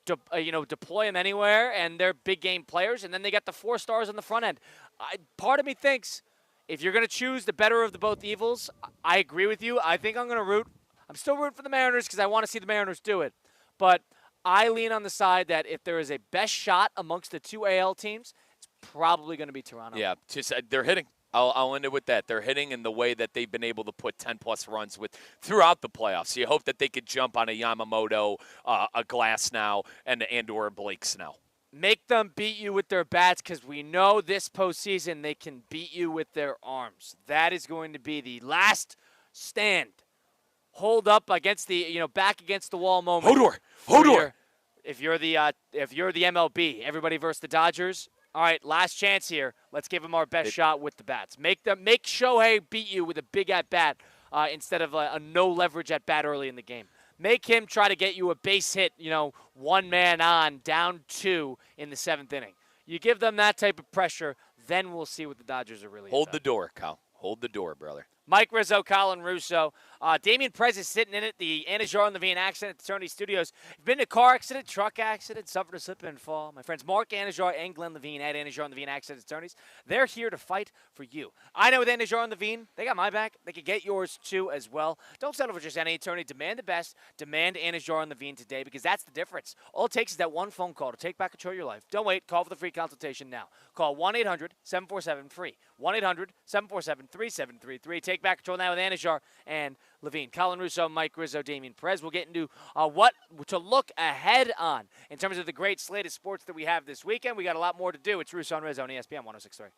deploy them anywhere, and they're big game players. And then they got the 4 stars on the front end. Part of me thinks if you're going to choose the better of the both evils, I agree with you. I think I'm going to root. I'm still rooting for the Mariners because I want to see the Mariners do it. But I lean on the side that if there is a best shot amongst the 2 AL teams, it's probably going to be Toronto. Yeah, just they're hitting. I'll end it with that. They're hitting in the way that they've been able to put 10-plus runs throughout the playoffs. You hope that they could jump on a Yamamoto, a Glasnow, and/or Blake Snell. Make them beat you with their bats because we know this postseason they can beat you with their arms. That is going to be the last stand. Hold up against the, back against the wall moment. Hodor. If you're the MLB, everybody versus the Dodgers. All right, last chance here. Let's give them our best shot with the bats. Make Shohei beat you with a big at bat instead of a no leverage at bat early in the game. Make him try to get you a base hit, 1 man on, down 2 in the 7th inning. You give them that type of pressure, then we'll see what the Dodgers are really Hold about. the door, Kyle. Hold the door, brother. Mike Rizzo, Colin Russo. Damian Prez is sitting in it, the Anajar and Levine Accident Attorney Studios. You've been in a car accident, truck accident, suffered a slip and fall. My friends Mark Anajar and Glenn Levine at Anajar and Levine Accident Attorneys, they're here to fight for you. I know with Anajar and Levine, they got my back. They can get yours too as well. Don't settle for just any attorney. Demand the best. Demand Anajar and Levine today because that's the difference. All it takes is that one phone call to take back control of your life. Don't wait. Call for the free consultation now. Call 1-800-747-FREE. 1-800-747-3733. Take take back control now with Anajar and Levine. Colin Russo, Mike Rizzo, Damian Perez. We'll get into what to look ahead on in terms of the great slate of sports that we have this weekend. We got a lot more to do. It's Russo and Rizzo on ESPN 106.3.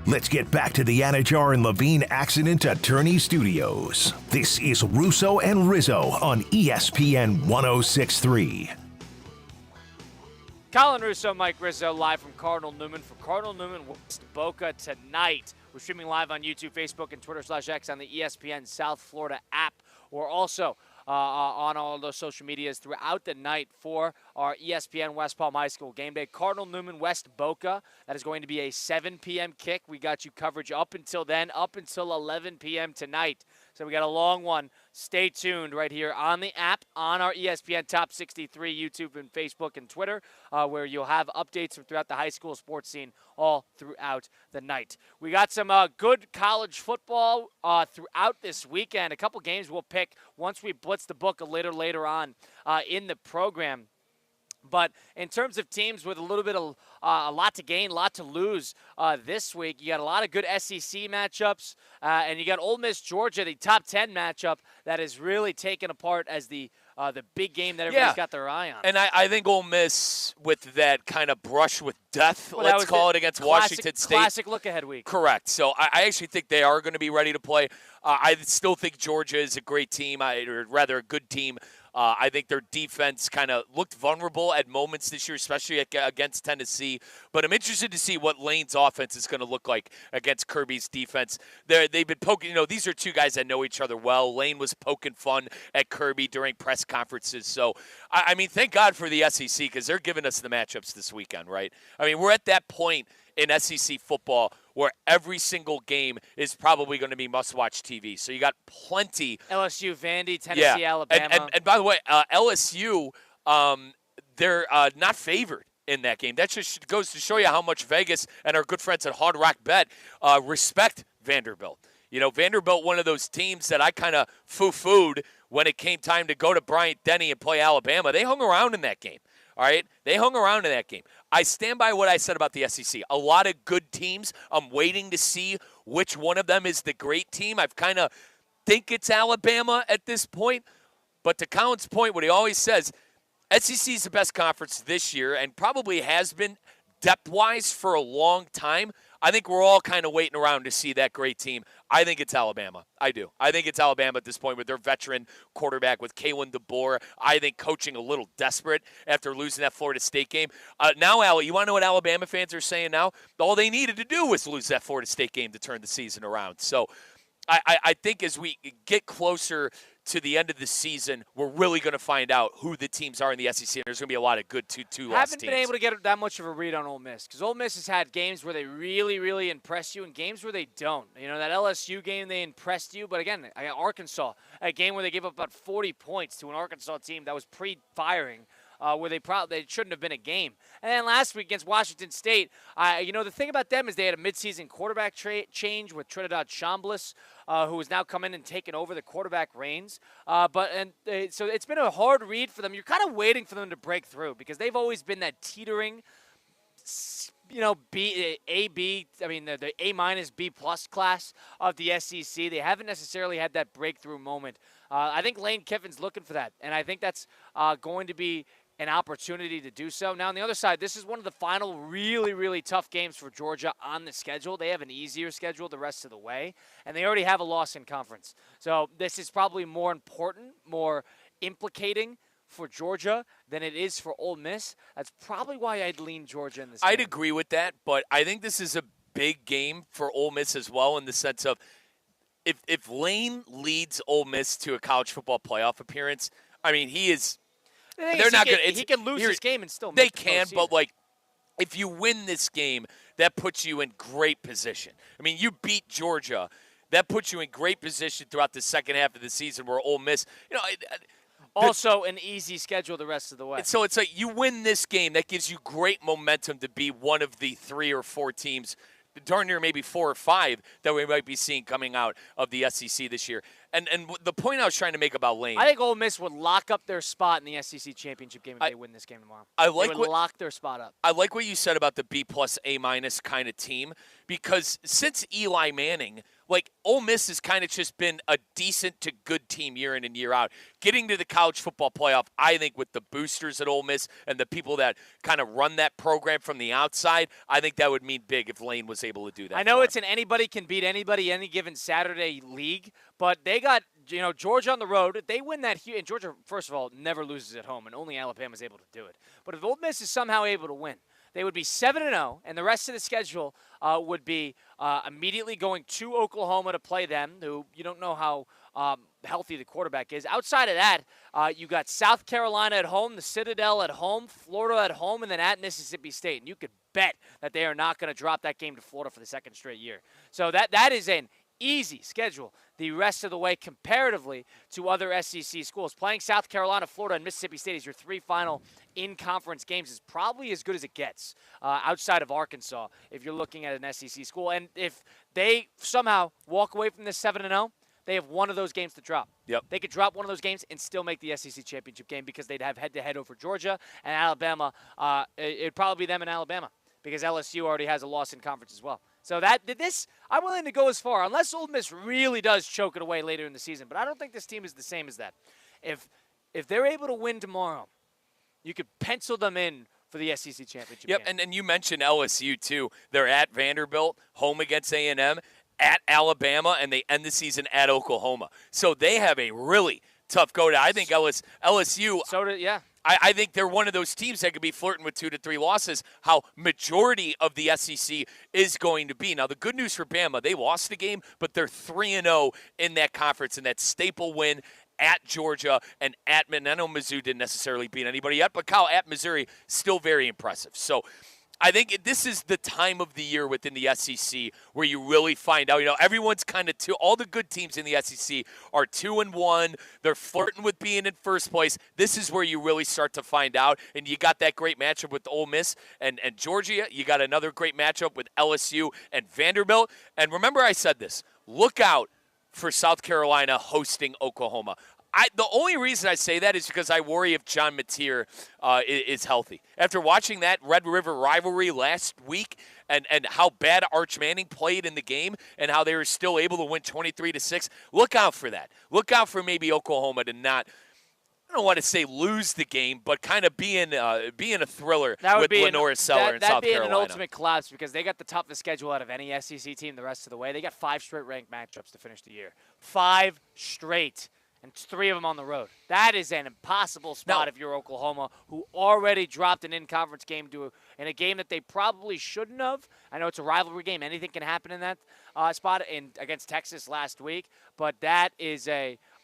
Let's get back to the Anajar and Levine Accident Attorney Studios. This is Russo and Rizzo on ESPN 106.3. Colin Russo, Mike Rizzo, live from Cardinal Newman for Cardinal Newman West Boca tonight. We're streaming live on YouTube, Facebook, and Twitter/X on the ESPN South Florida app. We're also on all those social medias throughout the night for our ESPN West Palm High School game day. Cardinal Newman West Boca. That is going to be a 7 p.m. kick. We got you coverage up until then, up until 11 p.m. tonight. So we got a long one. Stay tuned right here on the app, on our ESPN Top 63 YouTube and Facebook and Twitter, where you'll have updates from throughout the high school sports scene all throughout the night. We got some good college football throughout this weekend. A couple games we'll pick once we blitz the book later on in the program. But in terms of teams with a little bit of a lot to gain, a lot to lose this week, you got a lot of good SEC matchups, and you got Ole Miss Georgia, the top 10 matchup that is really taken apart as the big game that everybody's got their eye on. And I think Ole Miss, with that kind of brush with death, let's call it, against Washington State. Classic look-ahead week. Correct. So I actually think they are going to be ready to play. I still think Georgia is a great team, or rather a good team. I think their defense kind of looked vulnerable at moments this year, especially against Tennessee. But I'm interested to see what Lane's offense is going to look like against Kirby's defense. They've been poking, these are two guys that know each other well. Lane was poking fun at Kirby during press conferences. So, I mean, thank God for the SEC because they're giving us the matchups this weekend, right? I mean, we're at that point in SEC football where every single game is probably going to be must-watch TV. So you got plenty. LSU, Vandy, Tennessee, Alabama. And by the way, LSU, they're not favored in that game. That just goes to show you how much Vegas and our good friends at Hard Rock Bet respect Vanderbilt. Vanderbilt, one of those teams that I kind of foo-fooed when it came time to go to Bryant-Denny and play Alabama. They hung around in that game. All right? They hung around in that game. I stand by what I said about the SEC. A lot of good teams. I'm waiting to see which one of them is the great team. I've kind of think it's Alabama at this point. But to Colin's point, what he always says, SEC is the best conference this year and probably has been depth-wise for a long time. I think we're all kind of waiting around to see that great team. I think it's Alabama. I do. I think it's Alabama at this point with their veteran quarterback, with Kalen DeBoer. I think coaching a little desperate after losing that Florida State game. Now, Al, you want to know what Alabama fans are saying now? All they needed to do was lose that Florida State game to turn the season around. So I think as we get closer to the end of the season, we're really going to find out who the teams are in the SEC, and there's going to be a lot of good two-loss teams. Haven't been able to get that much of a read on Ole Miss because Ole Miss has had games where they really, really impress you and games where they don't. That LSU game, they impressed you, but again, Arkansas, a game where they gave up about 40 points to an Arkansas team that was pre-firing, where they shouldn't have been a game. And then last week against Washington State, the thing about them is they had a midseason quarterback change with Trinidad Chambliss, who has now come in and taken over the quarterback reins. So it's been a hard read for them. You're kind of waiting for them to break through because they've always been that teetering, the A- B+ class of the SEC. They haven't necessarily had that breakthrough moment. I think Lane Kiffin's looking for that, and I think that's going to be an opportunity to do so. Now, on the other side, this is one of the final really, really tough games for Georgia on the schedule. They have an easier schedule the rest of the way, and they already have a loss in conference. So this is probably more important, more implicating for Georgia than it is for Ole Miss. That's probably why I'd lean Georgia in this game. I'd agree with that, but I think this is a big game for Ole Miss as well in the sense of if Lane leads Ole Miss to a college football playoff appearance, I mean, they're not going to. He can lose this game and still make the postseason. But if you win this game, that puts you in great position. I mean, you beat Georgia. That puts you in great position throughout the second half of the season where Ole Miss, also an easy schedule the rest of the way. So it's like you win this game, that gives you great momentum to be one of the 3 or 4 teams, darn near maybe 4 or 5 that we might be seeing coming out of the SEC this year. And the point I was trying to make about Lane, I think Ole Miss would lock up their spot in the SEC championship game if they win this game tomorrow. They would lock their spot up. I like what you said about the B+ A- kind of team because since Eli Manning, Ole Miss has kind of just been a decent to good team year in and year out. Getting to the college football playoff, I think with the boosters at Ole Miss and the people that kind of run that program from the outside, I think that would mean big if Lane was able to do that. I know it's an anybody can beat anybody any given Saturday league, but they got Georgia on the road. If they win that, and Georgia, first of all, never loses at home, and only Alabama is able to do it. But if Ole Miss is somehow able to win, they would be 7-0, and the rest of the schedule would be immediately going to Oklahoma to play them, who you don't know how healthy the quarterback is. Outside of that, you got South Carolina at home, the Citadel at home, Florida at home, and then at Mississippi State. And you could bet that they are not going to drop that game to Florida for the second straight year. So that is an easy schedule the rest of the way comparatively to other SEC schools. Playing South Carolina, Florida, and Mississippi State as your 3 final in-conference games is probably as good as it gets outside of Arkansas if you're looking at an SEC school. And if they somehow walk away from this 7-0, they have one of those games to drop. Yep. They could drop one of those games and still make the SEC championship game because they'd have head-to-head over Georgia and Alabama. It'd probably be them and Alabama because LSU already has a loss in conference as well. So I'm willing to go as far, unless Ole Miss really does choke it away later in the season. But I don't think this team is the same as that. If they're able to win tomorrow, you could pencil them in for the SEC championship game. Yep, and you mentioned LSU too. They're at Vanderbilt, home against A&M, at Alabama, and they end the season at Oklahoma. So they have a really tough go to. I think LSU. So did, yeah. I think they're one of those teams that could be flirting with 2 to 3 losses, how majority of the SEC is going to be. Now, the good news for Bama, they lost the game, but they're 3-0 in that conference, and that staple win at Georgia and at Mizzou. I know Mizzou didn't necessarily beat anybody yet, but Cal at Missouri, still very impressive. So I think this is the time of the year within the SEC where you really find out. Everyone's kind of all the good teams in the SEC are 2-1. They're flirting with being in first place. This is where you really start to find out. And you got that great matchup with Ole Miss and Georgia. You got another great matchup with LSU and Vanderbilt. And remember I said this. Look out for South Carolina hosting Oklahoma. The only reason I say that is because I worry if John Mateer is healthy. After watching that Red River rivalry last week and how bad Arch Manning played in the game and how they were still able to win 23-6, look out for that. Look out for maybe Oklahoma to not, I don't want to say lose the game, but kind of being a thriller with Lenore Seller in South Carolina. That'd be an ultimate collapse because they got the toughest schedule out of any SEC team the rest of the way. They got 5 straight ranked matchups to finish the year. 5 straight. And 3 of them on the road. That is an impossible spot if you're Oklahoma, who already dropped an in-conference game in a game that they probably shouldn't have. I know it's a rivalry game. Anything can happen in that spot against Texas last week. But that is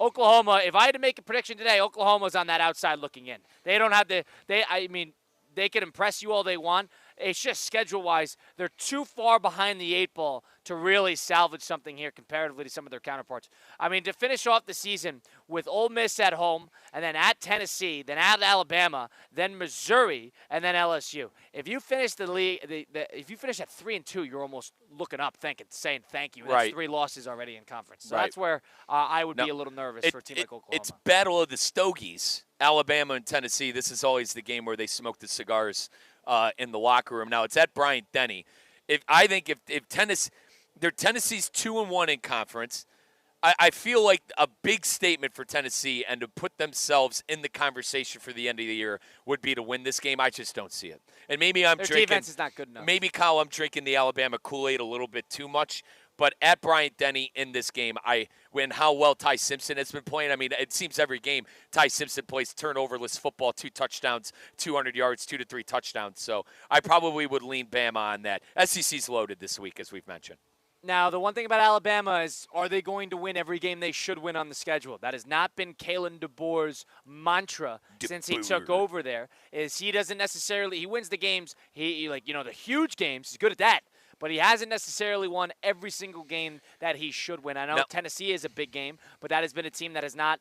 Oklahoma. If I had to make a prediction today, Oklahoma's on that outside looking in. They don't have they can impress you all they want. It's just schedule-wise, they're too far behind the 8 ball to really salvage something here comparatively to some of their counterparts. I mean, to finish off the season with Ole Miss at home, and then at Tennessee, then at Alabama, then Missouri, and then LSU. If you finish the league, if you finish at 3-2, you're almost looking up, saying thank you. That's right. 3 losses already in conference. So that's where I would be a little nervous for a team like Oklahoma. It's Battle of the Stogies, Alabama and Tennessee. This is always the game where they smoke the cigars in the locker room. Now, it's at Bryant-Denny. If Tennessee's 2-1 in conference, I feel like a big statement for Tennessee and to put themselves in the conversation for the end of the year would be to win this game. I just don't see it. And maybe their defense is not good enough. Maybe, Kyle, I'm drinking the Alabama Kool-Aid a little bit too much. But at Bryant-Denny in this game, when how well Ty Simpson has been playing, I mean, it seems every game Ty Simpson plays turnoverless football, 2 touchdowns, 200 yards, 2 to 3 touchdowns. So I probably would lean Bama on that. SEC's loaded this week, as we've mentioned. Now, the one thing about Alabama is, are they going to win every game they should win on the schedule? That has not been Kalen DeBoer's mantra since he took over there. He doesn't necessarily – he wins the games, the huge games. He's good at that. But he hasn't necessarily won every single game that he should win. I know Tennessee is a big game, but that has been a team that has not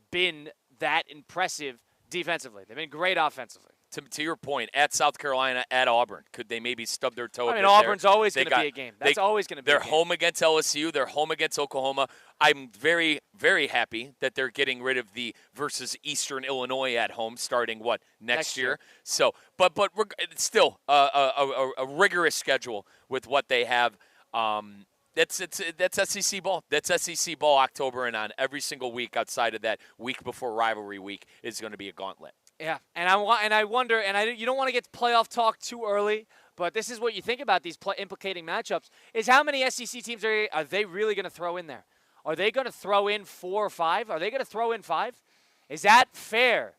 been that impressive defensively. They've been great offensively. To your point, at South Carolina, at Auburn, could they maybe stub their toe? I mean, Auburn's always going to be a game. That's always going to be a game. They're home against LSU. They're home against Oklahoma. I'm very, very happy that they're getting rid of the versus Eastern Illinois at home starting, next year. So, but it's still a rigorous schedule with what they have. That's SEC ball. That's SEC ball October and on. Every single week outside of that week before rivalry week is going to be a gauntlet. Yeah, and I wonder, you don't want to get to playoff talk too early, but this is what you think about these implicating matchups, is how many SEC teams are they really going to throw in there? Are they going to throw in 4 or 5? Are they going to throw in 5? Is that fair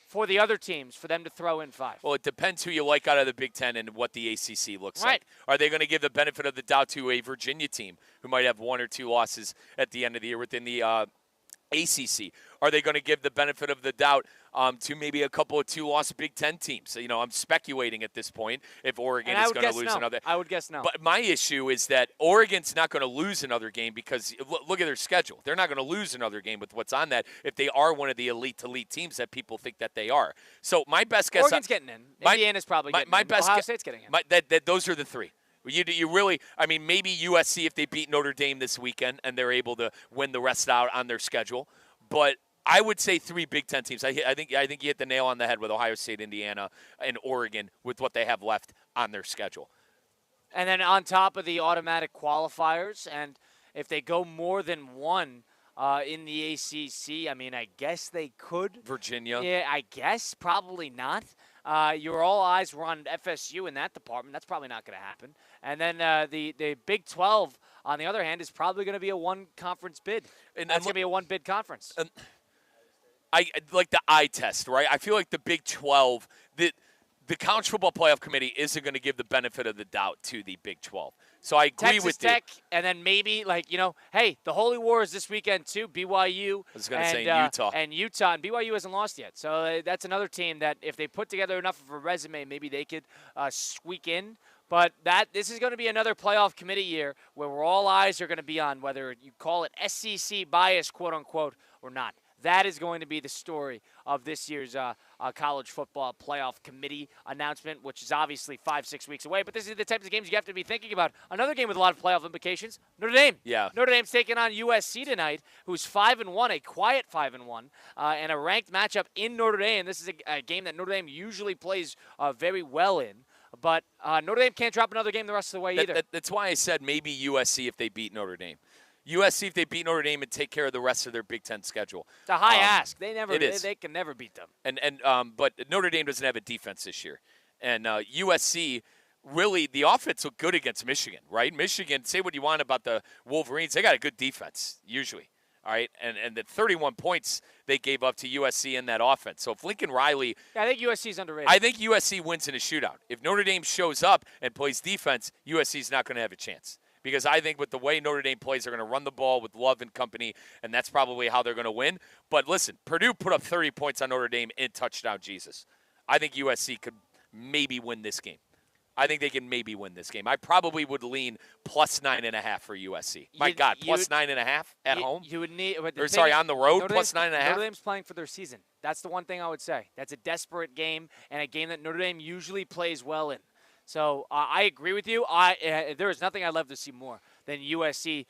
for the other teams for them to throw in 5? Well, it depends who you like out of the Big Ten and what the ACC looks like. Are they going to give the benefit of the doubt to a Virginia team who might have 1 or 2 losses at the end of the year within the ACC? Are they going to give the benefit of the doubt to maybe a couple of 2-loss Big Ten teams? I'm speculating at this point if Oregon is going to lose another. I would guess no. But my issue is that Oregon's not going to lose another game because look at their schedule. They're not going to lose another game with what's on that if they are one of the elite teams that people think that they are. So my best guess. Oregon's getting in. Indiana's probably getting in. Ohio State's getting in. Those are the 3. You really, I mean, maybe USC if they beat Notre Dame this weekend and they're able to win the rest out on their schedule. But I would say 3 Big Ten teams. I think you hit the nail on the head with Ohio State, Indiana, and Oregon with what they have left on their schedule. And then on top of the automatic qualifiers, and if they go more than 1 in the ACC, I mean, I guess they could. Virginia. Yeah, I guess. Probably not. All eyes were on FSU in that department. That's probably not going to happen. And then the Big 12, on the other hand, is probably going to be a 1-conference bid. And that's going to be a 1-bid conference. I like the eye test, right? I feel like the Big 12, the College Football Playoff Committee isn't going to give the benefit of the doubt to the Big 12. So I agree Texas with Tech, and then maybe hey, the Holy War is this weekend too. BYU. I was going to say Utah. And Utah, and BYU hasn't lost yet. So that's another team that if they put together enough of a resume, maybe they could squeak in. But this is going to be another playoff committee year where all eyes are going to be on whether you call it SEC bias, quote unquote, or not. That is going to be the story of this year's college football playoff committee announcement, which is obviously 5-6 weeks away. But this is the types of games you have to be thinking about. Another game with a lot of playoff implications, Notre Dame. Yeah. Notre Dame's taking on USC tonight, who's 5-1, a quiet 5-1, and a ranked matchup in Notre Dame. This is a game that Notre Dame usually plays very well in. But Notre Dame can't drop another game the rest of the way either. That's why I said maybe USC if they beat Notre Dame. USC if they beat Notre Dame and take care of the rest of their Big Ten schedule. It's a high ask. It is. They can never beat them. But Notre Dame doesn't have a defense this year, and USC really the offense looked good against Michigan, right? Michigan, say what you want about the Wolverines, they got a good defense usually. All right, and the 31 points they gave up to USC in that offense. So if Lincoln Riley, I think USC's underrated. I think USC wins in a shootout. If Notre Dame shows up and plays defense, USC's not going to have a chance. Because I think with the way Notre Dame plays, they're going to run the ball with Love and company, and that's probably how they're going to win. But listen, Purdue put up 30 points on Notre Dame in touchdown Jesus. I think USC could maybe win this game. I think they can maybe win this game. I probably would lean plus 9.5 for USC. My God, plus 9.5 at home? You would need. On the road, plus 9.5? Notre Dame's playing for their season. That's the one thing I would say. That's a desperate game and a game that Notre Dame usually plays well in. So I agree with you. There is nothing I'd love to see more than USC,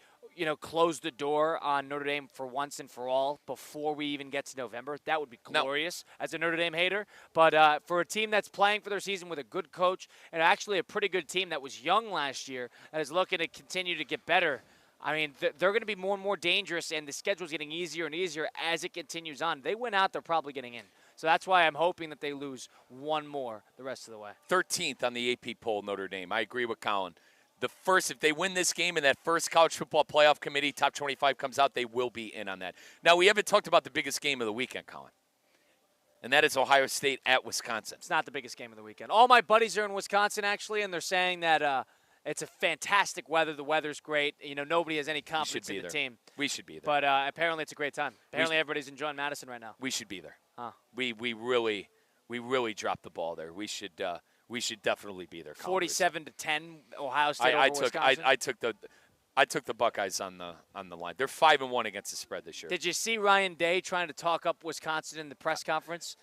close the door on Notre Dame for once and for all before we even get to November. That would be glorious as a Notre Dame hater. But for a team that's playing for their season with a good coach and actually a pretty good team that was young last year and is looking to continue to get better, I mean, they're going to be more and more dangerous, and the schedule's getting easier and easier as it continues on. They win out, they're probably getting in. So that's why I'm hoping that they lose one more the rest of the way. 13th on the AP poll, Notre Dame. I agree with Colin. If they win this game and that first college football playoff committee top 25 comes out, they will be in on that. Now, we haven't talked about the biggest game of the weekend, Colin, and that is Ohio State at Wisconsin. It's not the biggest game of the weekend. All my buddies are in Wisconsin, actually, and they're saying that it's a fantastic weather. The weather's great. Nobody has any confidence in the team. We should be there. But apparently it's a great time. Apparently everybody's enjoying Madison right now. We should be there. Huh. We really dropped the ball there. We should definitely be there. 47-10, Ohio State over Wisconsin. I took the Buckeyes on the line. They're 5-1 against the spread this year. Did you see Ryan Day trying to talk up Wisconsin in the press conference?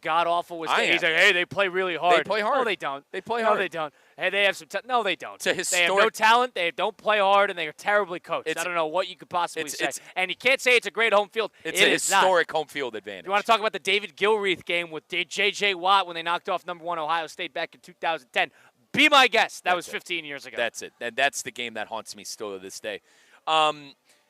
God awful was Day. He's like, hey, they play really hard. They play hard. No, they don't. They play hard. No, they don't. Hey, they have some no, they don't. It's a historic. They have no talent. They don't play hard, and they are terribly coached. I don't know what you could possibly say. And you can't say it's a great home field. It's a historic home field advantage. You want to talk about the David Gilreath game with J.J. Watt when they knocked off number 1 Ohio State back in 2010? Be my guest. That was 15 years ago. That's it. And that's the game that haunts me still to this day.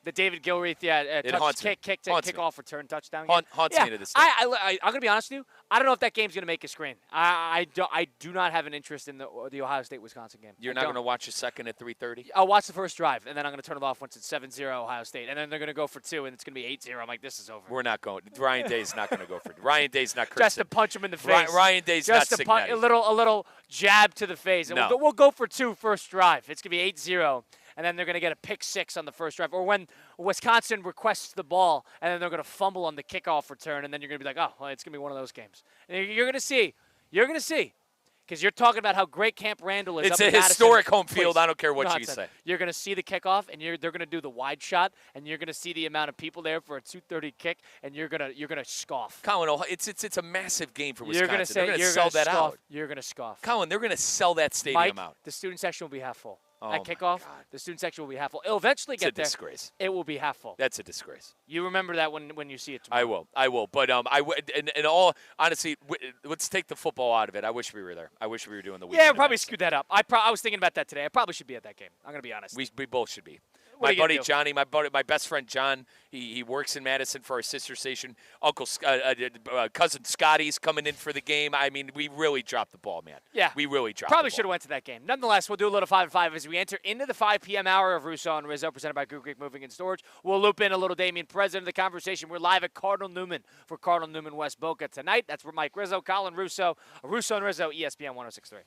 The David Gilreath, kickoff return touchdown game. Haunts me to this day. I'm going to be honest with you. I don't know if that game's going to make a screen. I do not have an interest in the Ohio State-Wisconsin game. You're not going to watch the second at 3:30? I'll watch the first drive, and then I'm going to turn it off once it's 7-0 Ohio State. And then they're going to go for 2, and it's going to be 8-0. I'm like, this is over. We're not going. Ryan Day's not going to go for it. Ryan Day's not just to punch him in the face. Ryan Day's just not to punch, a little jab to the face. No. We'll go for 2 first drive. It's going to be 8-0. And then they're going to get a pick 6 on the first drive. Or when Wisconsin requests the ball, and then they're going to fumble on the kickoff return, and then you're going to be like, oh, well, it's going to be one of those games. And you're going to see. You're going to see. Because you're talking about how great Camp Randall is. It's a historic home field. I don't care what you say. You're going to see the kickoff, and they're going to do the wide shot, and you're going to see the amount of people there for a 2:30 kick, and you're going to scoff. Colin, it's a massive game for Wisconsin. You're going to say, they're going to sell that out. You're going to scoff. Colin, they're going to sell that stadium out. The student section will be half full. Oh at kickoff, the student section will be half full. It'll eventually get there. It's a disgrace. It will be half full. That's a disgrace. You remember that when you see it tomorrow. I will. But in all honesty, let's take the football out of it. I wish we were there. I wish we were doing the weekend. Yeah, we probably screwed that up. I was thinking about that today. I probably should be at that game. I'm going to be honest. We both should be. My buddy Johnny, my best friend John, he works in Madison for our sister station. Cousin Scotty's coming in for the game. I mean, we really dropped the ball, man. Yeah. We really dropped Probably the ball. should have went to that game. Nonetheless, we'll do a little 5 and 5 as we enter into the 5 p.m. hour of Russo and Rizzo, presented by Group Creek Moving and Storage. We'll loop in a little Damian Perez into the conversation. We're live at Cardinal Newman for Cardinal Newman West Boca tonight. That's where Mike Rizzo, Colin Russo, Russo and Rizzo, ESPN 106.3.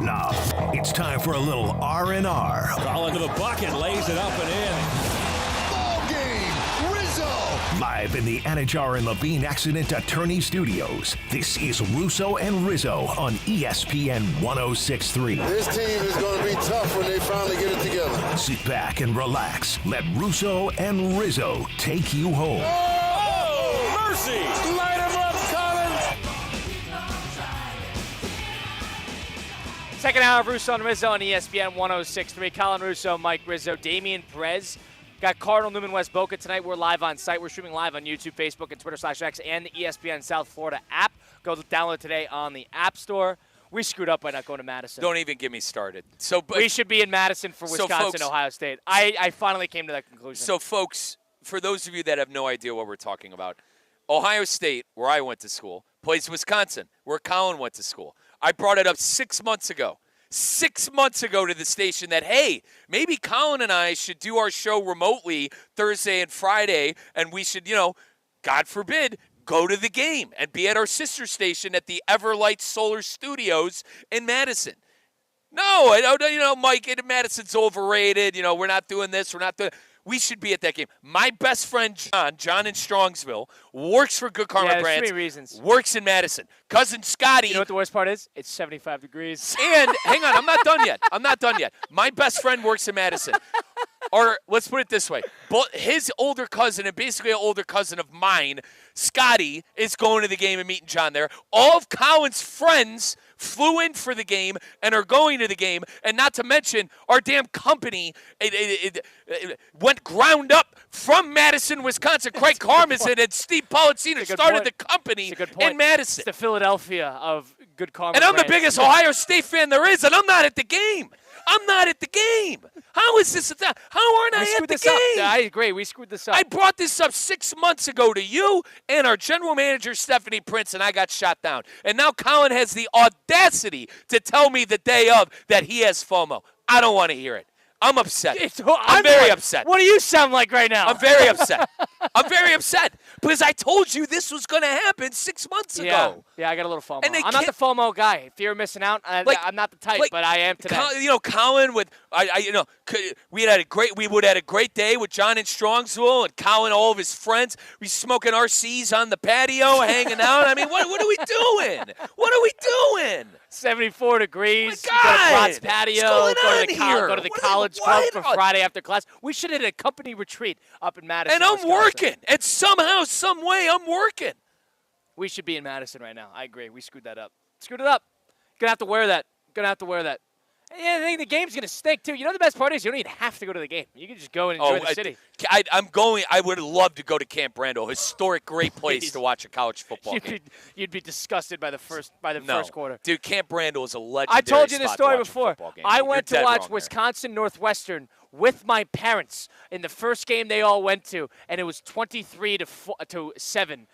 Now, it's time for a little R&R. Collin to the bucket, lays it up and in. Ball game, Rizzo. Live in the Anajar and Levine Accident Attorney Studios, this is Russo and Rizzo on ESPN 1063. This team is going to be tough when they finally get it together. Sit back and relax. Let Russo and Rizzo take you home. Oh, mercy! Light him up, Colin. Second hour of Russo and Rizzo on ESPN 1063. Colin Russo, Mike Rizzo, Damian Perez. Got Cardinal Newman West Boca tonight. We're live on site. We're streaming live on YouTube, Facebook, and Twitter/X and the ESPN South Florida app. Go download today on the App Store. We screwed up by not going to Madison. Don't even get me started. We should be in Madison for Wisconsin, folks, Ohio State. I finally came to that conclusion. So, folks, for those of you that have no idea what we're talking about, Ohio State, where I went to school, plays Wisconsin, where Colin went to school. I brought it up 6 months ago. 6 months ago to the station that, hey, maybe Colin and I should do our show remotely Thursday and Friday, and we should, God forbid, go to the game and be at our sister station at the Everlight Solar Studios in Madison. No, Mike, Madison's overrated. We're not doing this. We're not doing. We should be at that game. My best friend John in Strongsville, works for Good Karma there's Brands. too many reasons. Works in Madison. Cousin Scotty. You know what the worst part is? It's 75 degrees. And hang on, I'm not done yet. My best friend works in Madison. Or let's put it this way. His older cousin and basically an older cousin of mine, Scotty, is going to the game and meeting John there. All of Colin's friends flew in for the game and are going to the game. And not to mention, our damn company it went ground up from Madison, Wisconsin. Craig Carmison and Steve Pollicino started the company in Madison. It's the Philadelphia of Good Karma And I'm the Brands. biggest Ohio State fan there is, and I'm not at the game. I'm not at the game. How is this? How aren't I at the game? Yeah, I agree. We screwed this up. I brought this up 6 months ago to you and our general manager, Stephanie Prince, and I got shot down. And now Colin has the audacity to tell me the day of that he has FOMO. I don't want to hear it. I'm upset. I'm very upset. What do you sound like right now? I'm very upset. I'm very upset because I told you this was going to happen 6 months ago. Yeah, I got a little FOMO. And I'm not the FOMO guy. Fear of missing out. I'm not the type, but I am today. Colin with we would have had a great day with John in Strongsville and Colin, all of his friends. We smoking RCs on the patio, hanging out. I mean, what are we doing? What are we doing? 74 degrees. My God. Go to Broad's patio. What's going on here? Go to the college club for Friday after class. We should have had a company retreat up in Madison. And I'm Wisconsin. working. And somehow, some way, I'm working. We should be in Madison right now. I agree. We screwed that up. Screwed it up. Gonna have to wear that. Yeah, I think the game's going to stink, too. You know the best part is you don't even have to go to the game. You can just go and enjoy the city. I would love to go to Camp Brando. Historic, great place to watch a college football game. You'd be disgusted by the first quarter. Dude, Camp Brando is a legendary I told you this spot story to watch a before. football game. I You're went to dead watch wrong Wisconsin Northwestern with my parents in the first game they all went to, and it was 24 to 7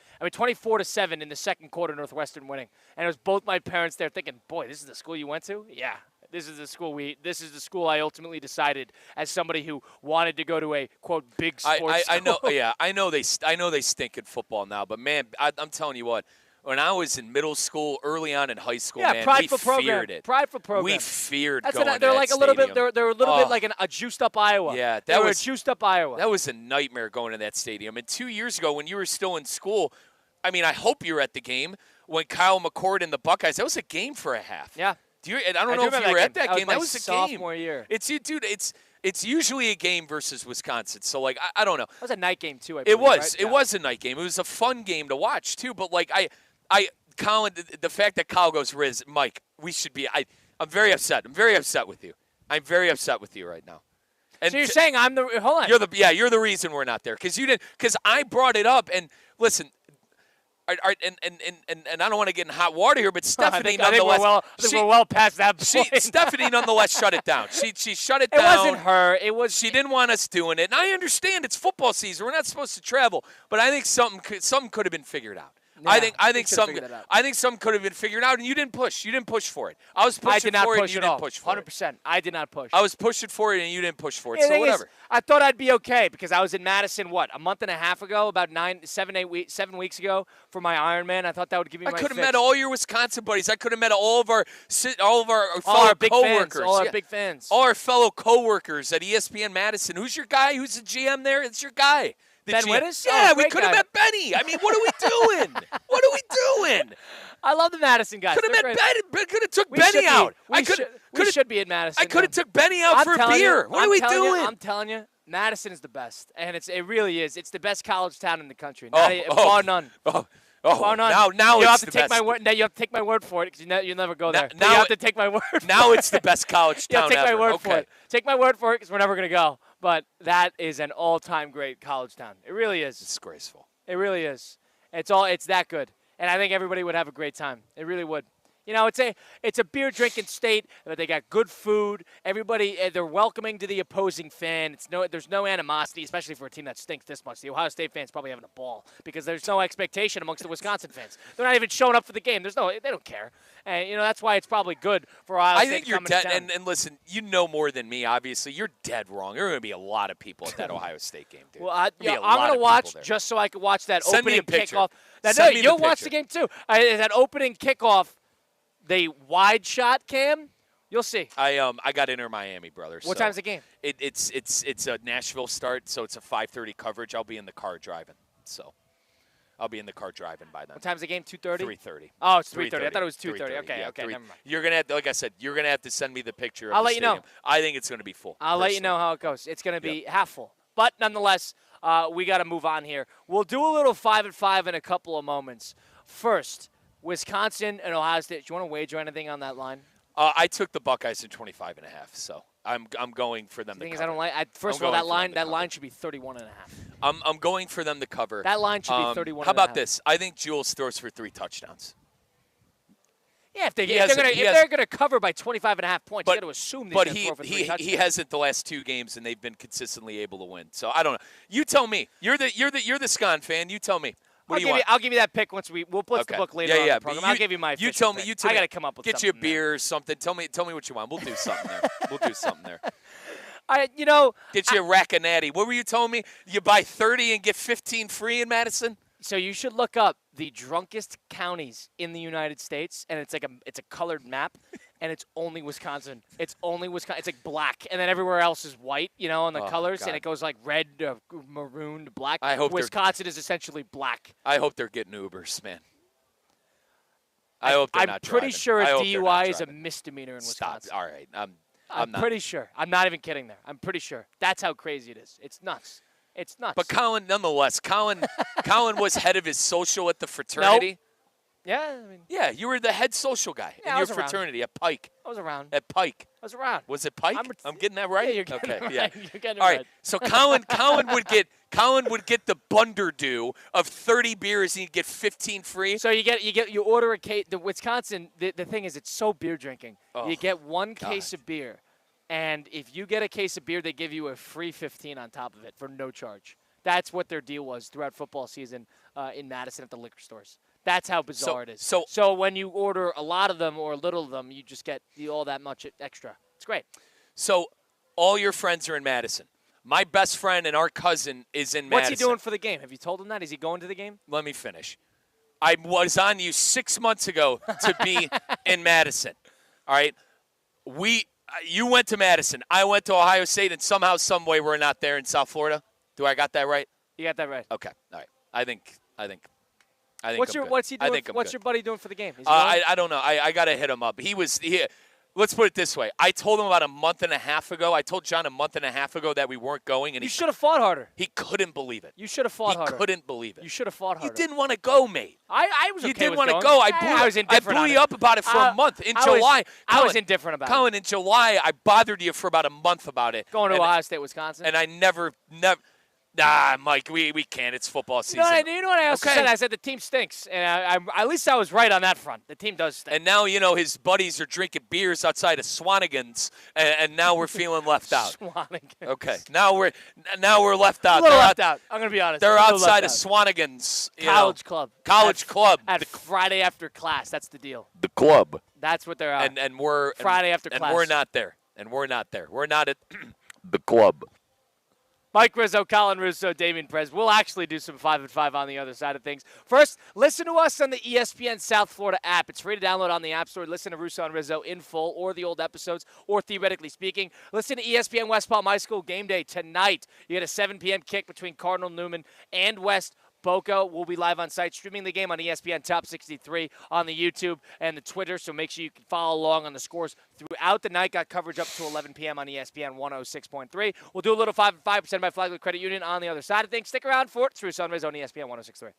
in the second quarter, Northwestern winning. And it was both my parents there thinking, boy, this is the school you went to? Yeah. This is the school I ultimately decided as somebody who wanted to go to a quote big sports school. I know they stink at football now, but man, I'm telling you what. When I was in middle school, early on in high school, man, we feared it. Prideful program. We feared That's going to they're that like a little stadium. bit. They're a little bit like a juiced up Iowa. Yeah, they were a juiced up Iowa. That was a nightmare going to that stadium. And 2 years ago, when you were still in school, I mean, I hope you were at the game when Kyle McCord and the Buckeyes. That was a game for a half. Yeah. I don't know if you were at that game. That was a sophomore year. It's usually a game versus Wisconsin. So, like, I don't know. It was a night game, too, I believe, It was. Right? It was a night game. It was a fun game to watch, too. But, like, Colin, the fact that Kyle goes, Riz, Mike, we should be – I'm very upset. I'm very upset with you. I'm very upset with you right now. And so you're saying I'm the – hold on. You're the reason we're not there because you didn't – because I brought it up. And, listen – and I don't want to get in hot water here, but Stephanie nonetheless. I think we're well past that point. Stephanie nonetheless shut it down. She shut it down. It wasn't her. She didn't want us doing it. And I understand it's football season. We're not supposed to travel. But I think something could have been figured out. I think should've some figured that out. I think some could have been figured out, and you didn't push. You didn't push for it. I was pushing for it, and you didn't push for it. 100%. I did not push. I was pushing for it, and you didn't push for it. The So thing is, whatever. I thought I'd be okay because I was in Madison, a month and a half ago, about 7 weeks ago for my Ironman. I thought that would give me I my could have fix. met all your Wisconsin buddies. I could have met all of our all fellow our big coworkers. fans. All our Yeah. big fans. All our fellow coworkers at ESPN Madison. Who's your guy? Who's the GM there? It's your guy. The Ben GM. Wittes? Yeah, Oh, we great could have guy. met Benny. I mean, what are we doing? What are we doing? I love the Madison guys. Could have They're met great. Benny. Could have took We should Benny be. out. We should be at Madison. I could have took Benny out I'm for a telling beer. you, What are we telling you, doing? I'm telling you, Madison is the best, and it really is. It's the best college town in the country, bar none. Bar none. Now you it's have to the take best. my word. Now you have to take my word for it because you'll never go there. Now you have to take my word. Now it's the best college Yeah, town take ever. my word Okay. for it. Take my word for it because we're never gonna go. But that is an all-time great college town. It really is. Disgraceful. It really is. It's that good, and I think everybody would have a great time. It really would. You know, it's a beer drinking state, but they got good food. Everybody, they're welcoming to the opposing fan. There's no animosity, especially for a team that stinks this much. The Ohio State fans probably having a ball because there's no expectation amongst the Wisconsin fans. They're not even showing up for the game. They don't care, and that's why it's probably good for Ohio State. I think to you're come dead. into town. And listen, you know more than me. Obviously, you're dead wrong. There are going to be a lot of people at that Ohio State game, dude. Well, I'm There'll be a going lot to of watch people there. just so I can watch that Send me opening a picture. kickoff. Send me the You'll watch picture. the game too. That opening kickoff, the wide shot cam, you'll see. I got Inter Miami, brother. What so time's the game? It's a Nashville start, so it's a 5:30 coverage. I'll be in the car driving, so I'll be in the car driving by then. What time's the game? 2:30. 3:30. Oh, it's 3:30. I thought it was 2:30. 3:30. Okay, Yeah, okay, never mind. You're gonna have to, like I said, you're gonna have to send me the picture. Of I'll the let you know. stadium. I think it's gonna be full. I'll let you know how it goes. It's going to be half full, but nonetheless, we got to move on here. We'll do a little 5-5 in a couple of moments. First, Wisconsin and Ohio State. Do you want to wager anything on that line? I took the Buckeyes at 25.5, so I'm going for them The to thing is, cover. I don't like. First of all, going that for them line to that cover. line should be 31.5. I'm going for them to cover. That line should be 31. How about this? I think Jules throws for 3 touchdowns. Yeah, if they're going to cover by 25.5 points, you got to assume they're going to throw for 3 touchdowns. he hasn't the last 2 games, and they've been consistently able to win. So I don't know. You tell me. You're the Scon fan. You tell me. What do you want? I'll give you that pick once we'll put the book later on the program. I'll give you my. You tell me. Pick. You tell I me. got to come up with get you a something beer or something. Tell me what you want. We'll do something there. We'll do something there. Get you a rack of natty. What were you telling me? You buy 30 and get 15 free in Madison? So you should look up the drunkest counties in the United States, and it's a colored map, and it's only Wisconsin. It's only Wisconsin. It's like black, and then everywhere else is white, on the colors, God. and it goes like red, maroon, to black. I hope Wisconsin is essentially black. I hope they're getting Ubers, man. I hope they're not I'm pretty driving. sure a I hope they're not DUI is a driving. misdemeanor in Stop. Wisconsin. All right. I'm not. pretty sure. I'm not even kidding there. I'm pretty sure. That's how crazy it is. It's nuts. It's nuts. But Colin was head of his social at the fraternity. Yeah, I mean, Yeah, you were the head social guy Yeah, I in your was around. fraternity at Pike. I was around. At Pike. I was around. Was it Pike? I'm getting that right? Yeah, you're getting okay, it yeah. right. You're getting it All right. right. So Colin would get the Bunderdo of 30 beers and he'd get 15 free. So you order a case. The Wisconsin, the thing is, it's so beer drinking. Oh, you get one case of beer, and if you get a case of beer, they give you a free 15 on top of it for no charge. That's what their deal was throughout football season in Madison at the liquor stores. That's how bizarre it is. So when you order a lot of them or a little of them, you just get all that much extra. It's great. So all your friends are in Madison. My best friend and our cousin is in Madison. What's he doing for the game? Have you told him that? Is he going to the game? Let me finish. I was on you 6 months ago to be in Madison. All right? You went to Madison. I went to Ohio State, and somehow, some way, we're not there in South Florida. Do I got that right? You got that right. Okay. All right. I think What's I'm your good. What's he doing? I think I'm What's good. your buddy doing for the game? Is he going? I don't know. I got to hit him up. Let's put it this way. I told him about a month and a half ago. I told John a month and a half ago that we weren't going, and You should have fought harder. he couldn't believe it. You should have fought harder. He couldn't believe it. You should have fought harder. You didn't want to go, mate. I was okay You didn't with want to going. go. I was indifferent I on blew it. you up about it for a month. In July. I was indifferent about Colin, in July, I bothered you for about a month about it. Going to Ohio State, Wisconsin. And I never. Nah, Mike, we can't. It's football season. You know what I also said? I said the team stinks. And at least I was right on that front. The team does stink. And now, his buddies are drinking beers outside of Swanigan's, and now we're feeling left out. Swanigan's. Okay. Now we're left out. A little left out. I'm going to be honest. They're outside of Swanigan's. College club. College club. At Friday after class. That's the deal. The club. That's what they're at. And we're Friday after class. And we're not there. We're not at the club. Mike Rizzo, Colin Russo, Damian Perez. We'll actually do some 5 and 5 on the other side of things. First, listen to us on the ESPN South Florida app. It's free to download on the App Store. Listen to Russo and Rizzo in full or the old episodes or theoretically speaking. Listen to ESPN West Palm High School game day tonight. You get a 7 p.m. kick between Cardinal Newman and West Boca. Will be live on site streaming the game on ESPN Top 63 on the YouTube and the Twitter, so make sure you can follow along on the scores throughout the night. Got coverage up to 11 p.m. on ESPN 106.3. We'll do a little 5 and 5% by FLACCO Credit Union on the other side of things. Stick around for it. It's Russo and Rizzo on ESPN 106.3.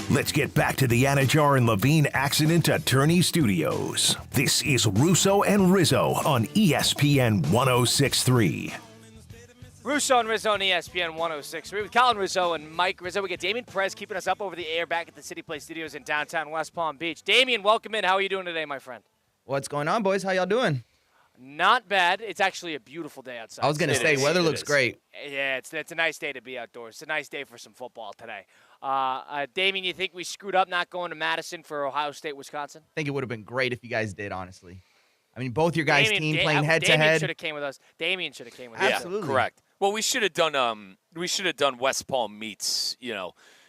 Let's get back to the Anajar and Levine Accident Attorney Studios. This is Russo and Rizzo on ESPN 1063. Russo and Rizzo on ESPN 1063 with Colin Rizzo and Mike Rizzo. We get Damian Perez keeping us up over the air back at the City Place Studios in downtown West Palm Beach. Damian, welcome in. How are you doing today, my friend? What's going on, boys? How y'all doing? Not bad. It's actually a beautiful day outside. I was going to say, weather looks great. Yeah, it's a nice day to be outdoors. It's a nice day for some football today. Damian, you think we screwed up not going to Madison for Ohio State, Wisconsin? I think it would have been great if you guys did, honestly. I mean, both your guys' team playing Damian head-to-head. should have came with us. Damian should have came with us. Absolutely. Correct. Well, we should have done West Palm meets,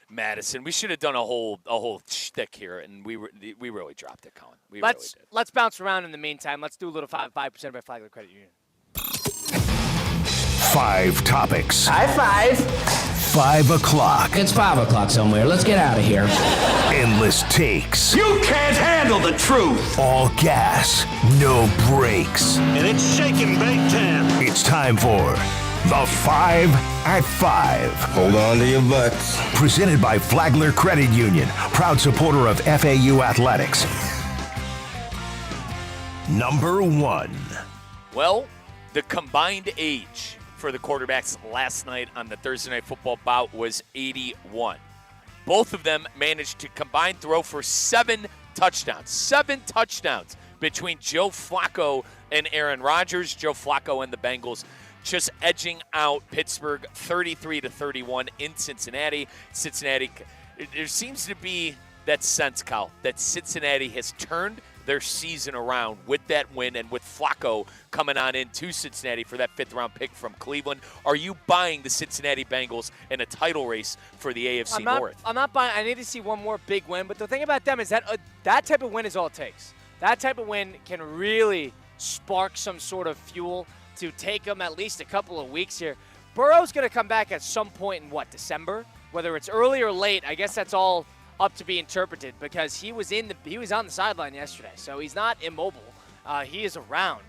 Madison. We should have done a whole shtick here, and we really dropped it, Colin. Let's bounce around in the meantime. Let's do a little 5% by FLACCO Credit Union. 5 topics. High five. 5 o'clock. It's 5 o'clock somewhere. Let's get out of here. Endless takes. You can't handle the truth. All gas, no brakes. And it's shaking big time. It's time for the 5 at 5. Hold on to your butts. Presented by Flagler Credit Union, proud supporter of FAU Athletics. Number 1. Well, the combined age for the quarterbacks last night on the Thursday Night Football bout was 81. Both of them managed to combine throw for 7 touchdowns. 7 touchdowns between Joe Flacco and Aaron Rodgers. Joe Flacco and the Bengals just edging out Pittsburgh 33-31 in Cincinnati. There seems to be that sense, Kyle, that Cincinnati has turned their season around with that win and with Flacco coming on into Cincinnati for that 5th-round pick from Cleveland. Are you buying the Cincinnati Bengals in a title race for the AFC North? I'm not buying. I need to see one more big win. But the thing about them is that that type of win is all it takes. That type of win can really spark some sort of fuel to take them at least a couple of weeks here. Burrow's going to come back at some point in, December? Whether it's early or late, I guess that's all up to be interpreted because he was on the sideline yesterday, so he's not immobile. He is around.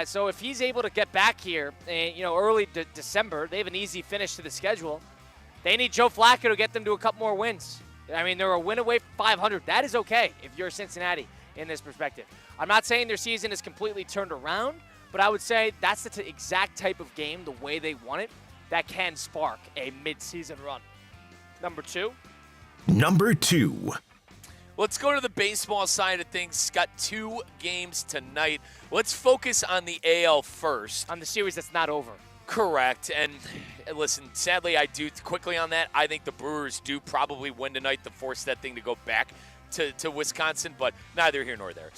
So if he's able to get back here, early December, they have an easy finish to the schedule. They need Joe Flacco to get them to a couple more wins. I mean, they're a win away from 500. That is okay if you're Cincinnati in this perspective. I'm not saying their season is completely turned around, but I would say that's the exact type of game, the way they want it, that can spark a mid-season run. Number 2. Let's go to the baseball side of things. Got 2 games tonight. Let's focus on the AL first. On the series that's not over. Correct. And listen, sadly, I do quickly on that. I think the Brewers do probably win tonight to force that thing to go back to Wisconsin, but neither here nor there.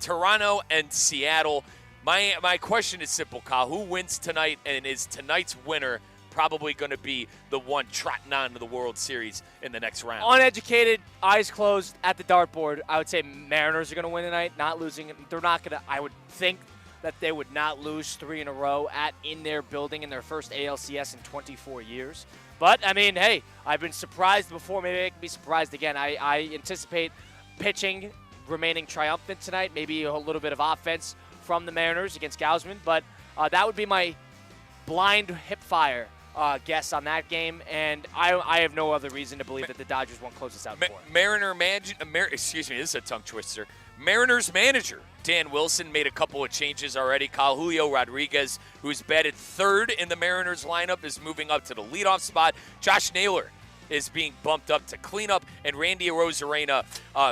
Toronto and Seattle. My question is simple, Kyle. Who wins tonight, and is tonight's winner probably going to be the one trotting on to the World Series in the next round? Uneducated, eyes closed at the dartboard, I would say Mariners are going to win tonight, not losing. They're not going to, I would think that they would not lose 3 in a row in their building in their first ALCS in 24 years. But, I mean, hey, I've been surprised before. Maybe I can be surprised again. I anticipate pitching remaining triumphant tonight, maybe a little bit of offense from the Mariners against Gausman. But that would be my blind hip fire guess on that game, and I have no other reason to believe that the Dodgers won't close this out before. Excuse me, this is a tongue twister. Mariners manager Dan Wilson made a couple of changes already. Julio Rodriguez, who's batted 3rd in the Mariners lineup, is moving up to the leadoff spot. Josh Naylor is being bumped up to cleanup, and Randy Arozarena,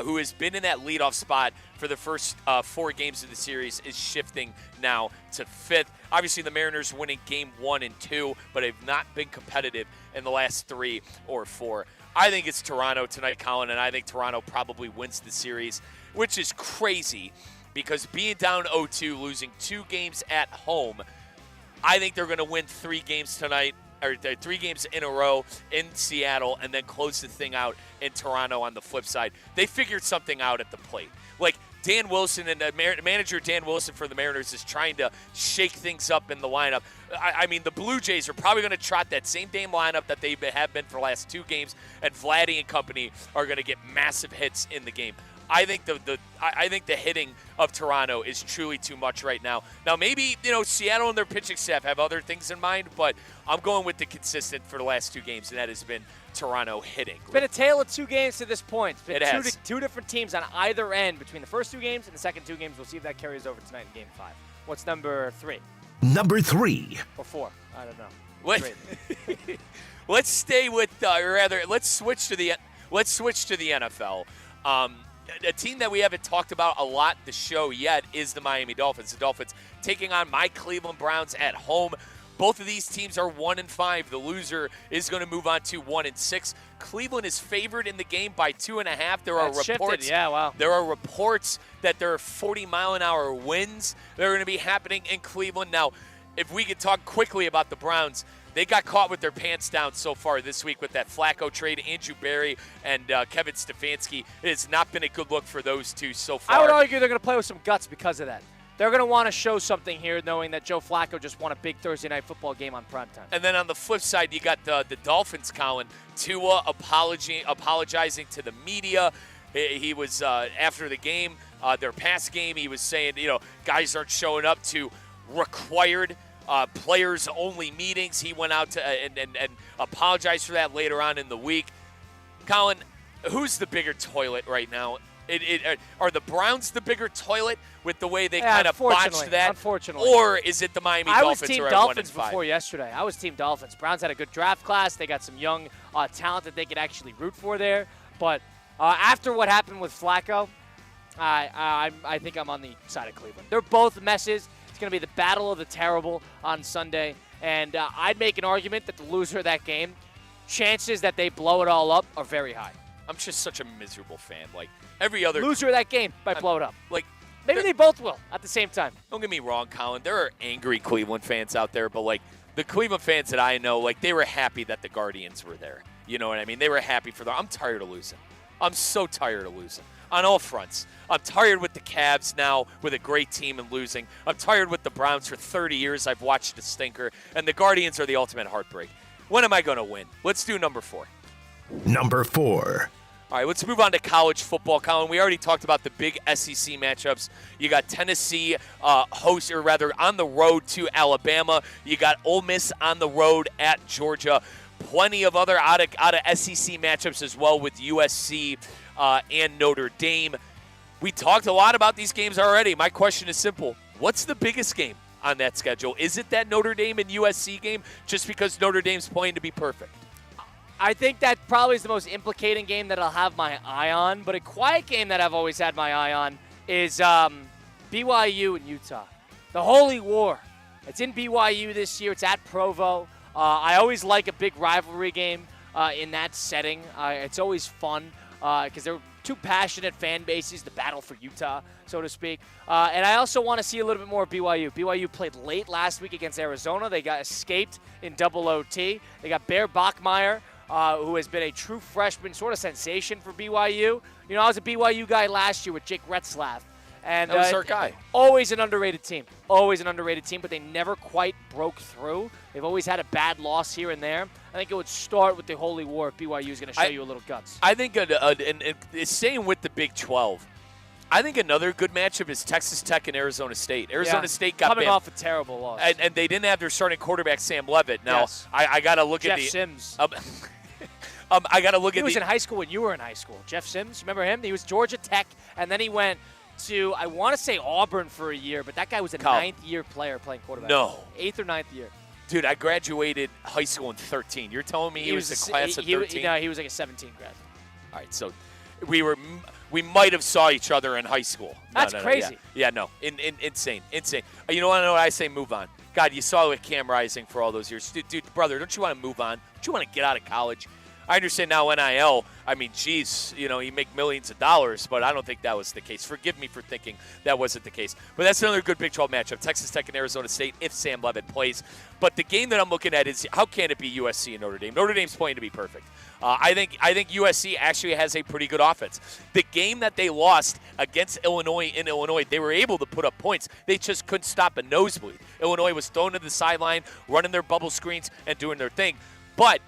who has been in that leadoff spot for the first 4 games of the series, is shifting now to 5th. Obviously, the Mariners winning game 1 and 2, but have not been competitive in the last 3 or 4. I think it's Toronto tonight, Colin, and I think Toronto probably wins the series, which is crazy because being down 0-2, losing 2 games at home, I think they're going to win 3 games tonight, or 3 games in a row in Seattle, and then close the thing out in Toronto on the flip side. They figured something out at the plate. Like, Dan Wilson and manager Dan Wilson for the Mariners is trying to shake things up in the lineup. I mean, the Blue Jays are probably going to trot that same damn lineup that they have been for the last 2 games, and Vladdy and company are going to get massive hits in the game. I think I think the hitting of Toronto is truly too much right now. Now maybe Seattle and their pitching staff have other things in mind, but I'm going with the consistent for the last 2 games, and that has been Toronto hitting. It's been a tale of 2 games to this point. It's been It has. two different teams on either end between the first 2 games and the second 2 games. We'll see if that carries over tonight in Game 5. What's number 3 Number 3. or 4? I don't know. Let's stay with, or rather, let's switch to the NFL. A team that we haven't talked about a lot the show yet is the Miami Dolphins. The Dolphins taking on my Cleveland Browns at home. Both of these teams are 1-5. The loser is going to move on to 1-6. Cleveland is favored in the game by 2.5. There are reports. Shifted. Yeah, wow. There are reports that there are 40-mile-an-hour winds that are going to be happening in Cleveland. Now, if we could talk quickly about the Browns, they got caught with their pants down so far this week with that FLACCO trade. Andrew Berry and Kevin Stefanski. It has not been a good look for those two so far. I would argue they're going to play with some guts because of that. They're going to want to show something here, knowing that Joe Flacco just won a big Thursday night football game on primetime. And then on the flip side, you got the Dolphins, Colin. Tua apologizing to the media. He was, after the game, their past game, he was saying, guys aren't showing up to required players-only meetings. He went out to and apologized for that later on in the week. Colin, who's the bigger toilet right now? Are the Browns the bigger toilet with the way they kind of botched that? Unfortunately. Or is it the Miami Dolphins? I was Team Dolphins before yesterday. I was Team Dolphins. Browns had a good draft class. They got some young talent that they could actually root for there. But after what happened with Flacco, I think I'm on the side of Cleveland. They're both messes. It's going to be the battle of the terrible on Sunday. And I'd make an argument that the loser of that game, chances that they blow it all up are very high. I'm just such a miserable fan. Like, every other loser of that game might blow it up. Like, maybe they both will at the same time. Don't get me wrong, Colin. There are angry Cleveland fans out there, but, like, the Cleveland fans that I know, like, they were happy that the Guardians were there. You know what I mean? They were happy for them. I'm tired of losing. I'm so tired of losing on all fronts. I'm tired with the Cavs now with a great team and losing. I'm tired with the Browns. For 30 years I've watched a stinker, and the Guardians are the ultimate heartbreak. When am I going to win? Let's do number 4. Number 4. All right, let's move on to college football, Colin. We already talked about the big SEC matchups. You got Tennessee on the road to Alabama. You got Ole Miss on the road at Georgia. Plenty of other out of SEC matchups as well with USC and Notre Dame. We talked a lot about these games already. My question is simple. What's the biggest game on that schedule? Is it that Notre Dame and USC game just because Notre Dame's playing to be perfect? I think that probably is the most implicating game that I'll have my eye on. But a quiet game that I've always had my eye on is BYU and Utah. The Holy War. It's in BYU this year. It's at Provo. I always like a big rivalry game in that setting. It's always fun because they're two passionate fan bases, the battle for Utah, so to speak. And I also want to see a little bit more of BYU. BYU played late last week against Arizona. They got escaped in double OT. They got Bear Bachmeier, who has been a true freshman sort of sensation for BYU. I was a BYU guy last year with Jake Retzlaff. And that was our guy. Always an underrated team. Always an underrated team, but they never quite broke through. They've always had a bad loss here and there. I think it would start with the Holy War if BYU is going to show you a little guts. I think, and staying with the Big 12, I think another good matchup is Texas Tech and Arizona State. Arizona State got coming off a terrible loss. And they didn't have their starting quarterback, Sam Leavitt. Now, yes. I got to look Jeff at the – Sims. I got to look at the – He was in high school when you were in high school. Jeff Sims, remember him? He was Georgia Tech, and then he went – to, I want to say Auburn for a year, but that guy was a ninth-year player playing quarterback. No. 8th or 9th year. Dude, I graduated high school in 13. You're telling me he was the class of 13? No, he was like a 17 grad. All right, so we might have saw each other in high school. That's crazy. Yeah, no. Insane. You know what I say? Move on. God, you saw with Cam Rising for all those years. Dude, brother, don't you want to move on? Don't you want to get out of college? I understand now NIL, I mean, geez, you make millions of dollars, but I don't think that was the case. Forgive me for thinking that wasn't the case. But that's another good Big 12 matchup, Texas Tech and Arizona State, if Sam Leavitt plays. But the game that I'm looking at is how can it be USC and Notre Dame? Notre Dame's playing to be perfect. I think USC actually has a pretty good offense. The game that they lost against Illinois in Illinois, they were able to put up points. They just couldn't stop a nosebleed. Illinois was thrown to the sideline, running their bubble screens, and doing their thing. But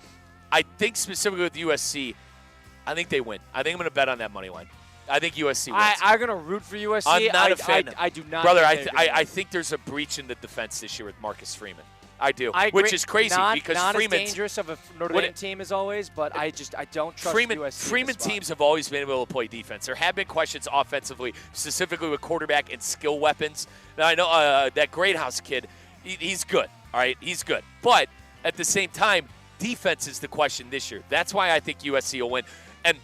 I think specifically with USC, I think they win. I think I'm going to bet on that money line. I think USC wins. I'm going to root for USC. I'm not a fan. I do not. Brother, I think there's a breach in the defense this year with Marcus Freeman. I do, which is crazy because not Freeman's as dangerous of a Notre Dame team as always, but I don't trust USC. Freeman teams have always been able to play defense. There have been questions offensively, specifically with quarterback and skill weapons. Now I know that Greathouse kid, he's good. All right, he's good, but at the same time, defense is the question this year. That's why I think USC will win, and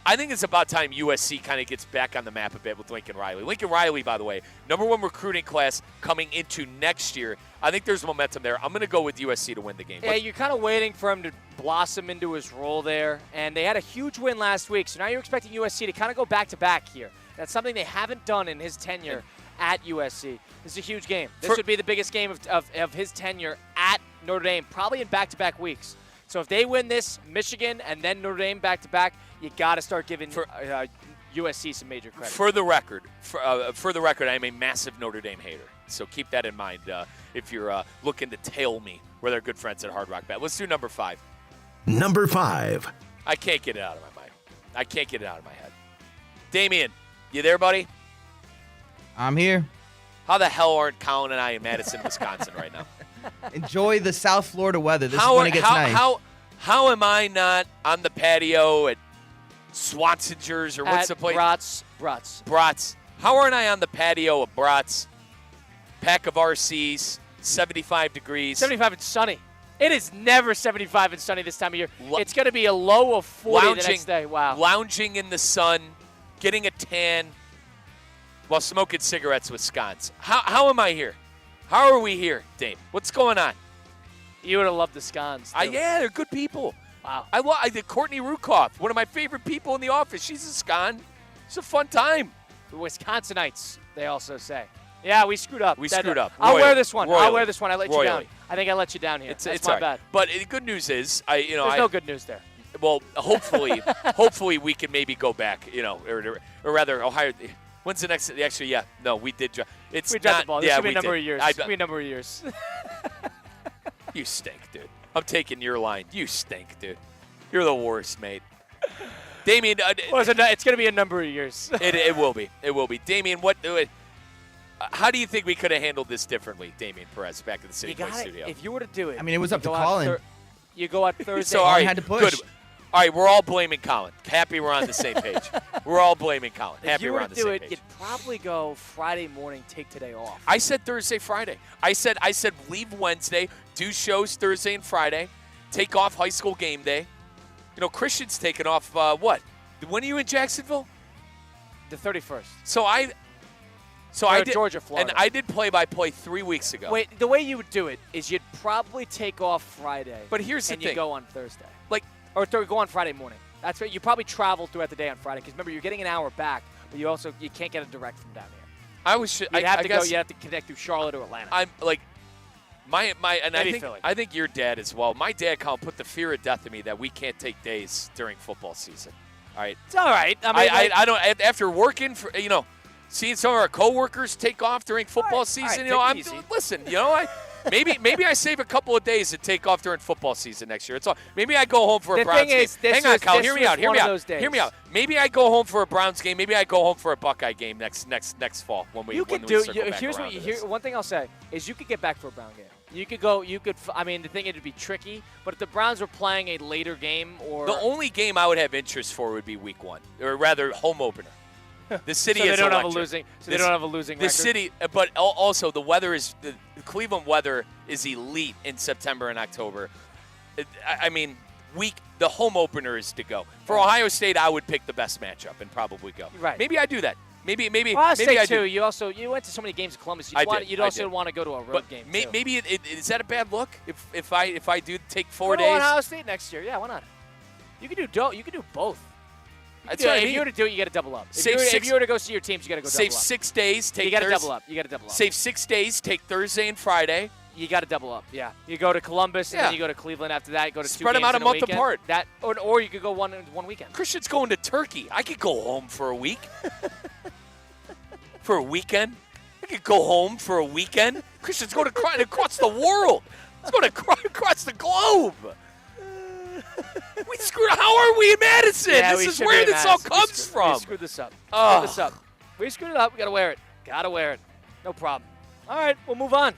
I think it's about time USC kind of gets back on the map a bit with Lincoln Riley. Lincoln Riley, by the way, #1 recruiting class coming into next year. I think there's momentum there. I'm going to go with USC to win the game. Yeah, you're kind of waiting for him to blossom into his role there, and they had a huge win last week, so now you're expecting USC to kind of go back-to-back here. That's something they haven't done in his tenure at USC. This is a huge game. This would be the biggest game of his tenure at Notre Dame, probably in back-to-back weeks. So if they win this, Michigan and then Notre Dame back-to-back, you got to start giving USC some major credit. For the record, I'm a massive Notre Dame hater. So keep that in mind if you're looking to tail me. We're their good friends at Hard Rock Bet. Let's do number 5. Number 5. I can't get it out of my mind. I can't get it out of my head. Damien, you there, buddy? I'm here. How the hell aren't Colin and I in Madison, Wisconsin right now? Enjoy the South Florida weather. This is when it gets nice. How am I not on the patio at Swansinger's or what's the place? Bratz. How aren't I on the patio of Bratz? Pack of RCs, 75 degrees. 75 and sunny. It is never 75 and sunny this time of year. It's going to be a low of 40 the next day. Wow. Lounging in the sun, getting a tan while smoking cigarettes with scones. How am I here? How are we here, Dame? What's going on? You would have loved the scones. Yeah, they're good people. Wow. I did Courtney Rukoff, one of my favorite people in the office. She's a scone. It's a fun time. The Wisconsinites, they also say. Yeah, we screwed up. I'll wear this one. Royally. I'll wear this one. I let you down. I think I let you down here. It's my bad. But the good news is, there's no good news there. Well, hopefully we can maybe go back, or rather, Ohio. When's the next? Actually, yeah, no, we did. We dropped the ball. This should be a number of years. Should be a number of years. You stink, dude. I'm taking your line. You stink, dude. You're the worst, mate. Damien. It's going to be a number of years. It will be. It will be. Damien, how do you think we could have handled this differently, Damien Perez, back in the City Play studio? If you were to do it. I mean, it was up to Colin. You go out Thursday. So, all right, had to push. Good. All right, we're all blaming Colin. Happy we're on the same page. We're all blaming Colin. Happy we're on the same page. If you were to do it, you'd probably go Friday morning, take today off. I said Thursday, Friday. I said leave Wednesday, do shows Thursday and Friday, take off high school game day. Christian's taking off, what? When are you in Jacksonville? The 31st. So I did Georgia, Florida. And I did play-by-play 3 weeks ago. Wait, the way you would do it is you'd probably take off Friday. But here's the thing. And you go on Thursday. Or go on Friday morning. That's what you probably travel throughout the day on Friday because remember you're getting an hour back, but you can't get a direct from down here. You have to connect through Charlotte or Atlanta. I'm like I think your dad as well. My dad put the fear of death in me that we can't take days during football season. All right, it's all right. I don't after working for seeing some of our coworkers take off during football season. Maybe I save a couple of days to take off during football season next year. It's all. Maybe I go home for a Browns game. Hang on, Kyle. Hear me out. Maybe I go home for a Browns game. Maybe I go home for a Buckeye game next fall when we. One thing I'll say is you could get back for a Brown game. You could go. I mean, the thing it'd be tricky, but if the Browns were playing a later game or the only game I would have interest for would be Week 1, or rather home opener. The city so is they don't electric. they don't have a losing record. The city, but also the weather is the Cleveland weather is elite in September and October. The home opener is to go. For Ohio State, I would pick the best matchup and probably go. Right. Maybe I do that. Maybe Ohio State I too. Do. You went to so many games in Columbus. You'd also want to go to a road game. Maybe is that a bad look if I do take 4 days? Go to Ohio State next year. Yeah, why not? You could do both. That's what I mean. If you were to do it, you got to double up. If you were to go see your teams, you got to go double up. Save 6 days. You got to double up. Save 6 days. Take Thursday and Friday. You got to double up. Yeah. You go to Columbus and then you go to Cleveland after that. You go to spread 2 games them out a month apart. Or you could go one weekend. Christian's going to Turkey. I could go home for a week. For a weekend. I could go home for a weekend. Christian's going across the world. He's going across the globe. How are we in Madison? Yeah, This is where this all comes from. We screwed this up. We screwed it up. We got to wear it. Got to wear it. No problem. All right, we'll move on.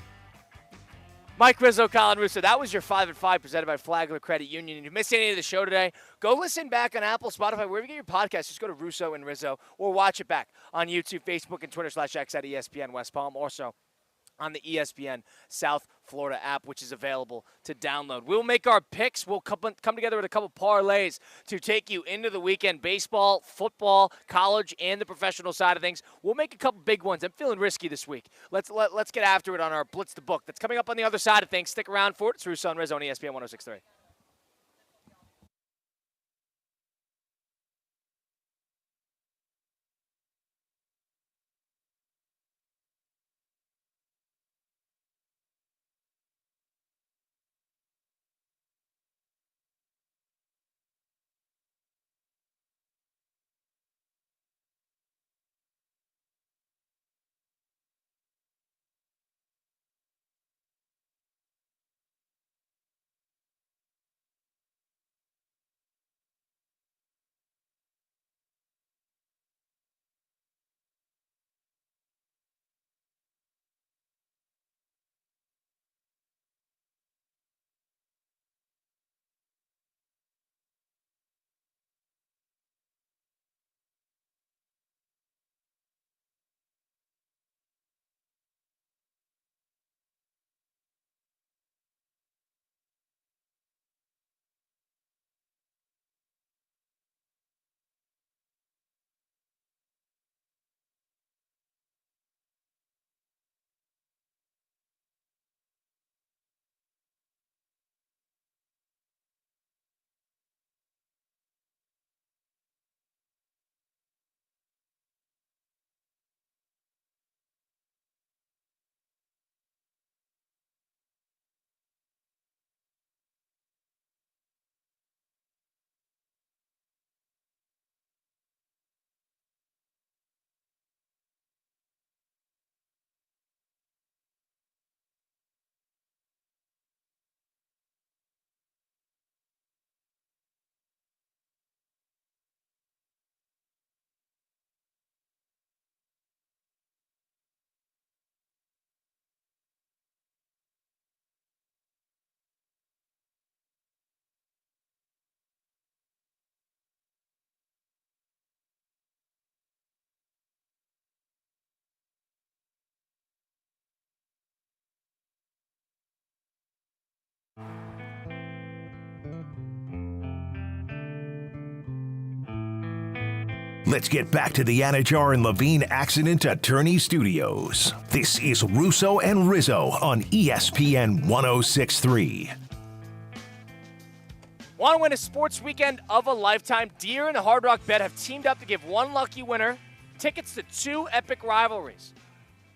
Mike Rizzo, Colin Russo. That was your 5 at 5 presented by FLACCO Credit Union. If you missed any of the show today, go listen back on Apple, Spotify, wherever you get your podcast. Just go to Russo and Rizzo or watch it back on YouTube, Facebook, and Twitter/X at ESPN West Palm. Also on the ESPN South Florida app, which is available to download. We'll make our picks. We'll come together with a couple parlays to take you into the weekend. Baseball, football, college, and the professional side of things. We'll make a couple big ones. I'm feeling risky this week. Let's get after it on our Blitz the Book. That's coming up on the other side of things. Stick around for it. It's Russo and Rizzo on ESPN 106.3. Let's get back to the Anajar and Levine Accident Attorney Studios. This is Russo and Rizzo on ESPN 106.3. Want to win a sports weekend of a lifetime? Deere and Hard Rock Bet have teamed up to give one lucky winner tickets to two epic rivalries.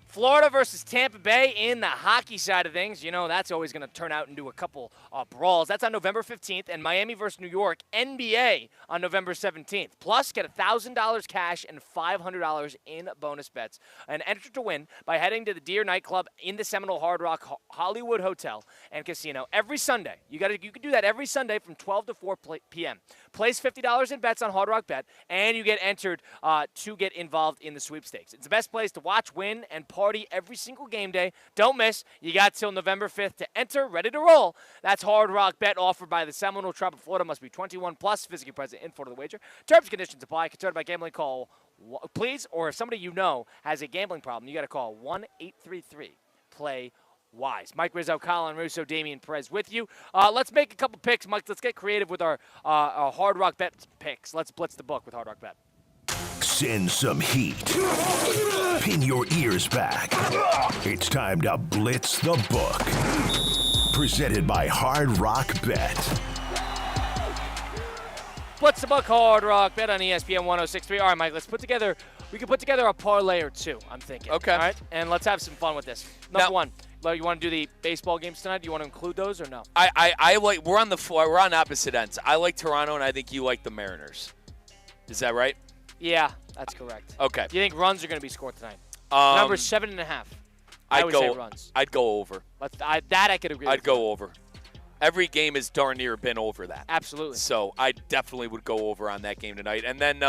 Florida versus Tampa Bay in the hockey side of things. You know, that's always going to turn out into a couple brawls. That's on November 15th. And Miami versus New York, NBA, on November 17th. Plus, get $1,000 cash and $500 in bonus bets. And enter to win by heading to the Deer nightclub in the Seminole Hard Rock Hollywood Hotel and Casino every Sunday. You can do that every Sunday from 12 to 4 p.m. Place $50 in bets on Hard Rock Bet, and you get entered to get involved in the sweepstakes. It's the best place to watch, win, and party every single game day. Don't miss. You got till November 5th to enter, ready to roll. That's Hard Rock Bet offered by the Seminole Tribe of Florida. Must be 21 plus, physically present in Florida the wager. Terms and conditions apply. Concerned about gambling, call please, or if somebody you know has a gambling problem, you got to call 1-833-PLAY wise. Mike Rizzo, Colin Russo, Damian Perez with you. Let's make a couple picks, Mike. Let's get creative with our Hard Rock Bet picks. Let's blitz the book with Hard Rock Bet. Send some heat. Pin your ears back. It's time to blitz the book. Presented by Hard Rock Bet. Blitz the book, Hard Rock Bet on ESPN 106.3. All right, Mike, we can put together a parlay or two, I'm thinking. Okay. All right, and let's have some fun with this. Number one, you want to do the baseball games tonight? Do you want to include those or no? I like, we're on opposite ends. I like Toronto, and I think you like the Mariners. Is that right? Yeah, that's correct. Okay. Do you think runs are going to be scored tonight? Number 7.5. I would say runs. I'd go over. I could agree with. I'd go over. Every game has darn near been over that. Absolutely. So I definitely would go over on that game tonight. And then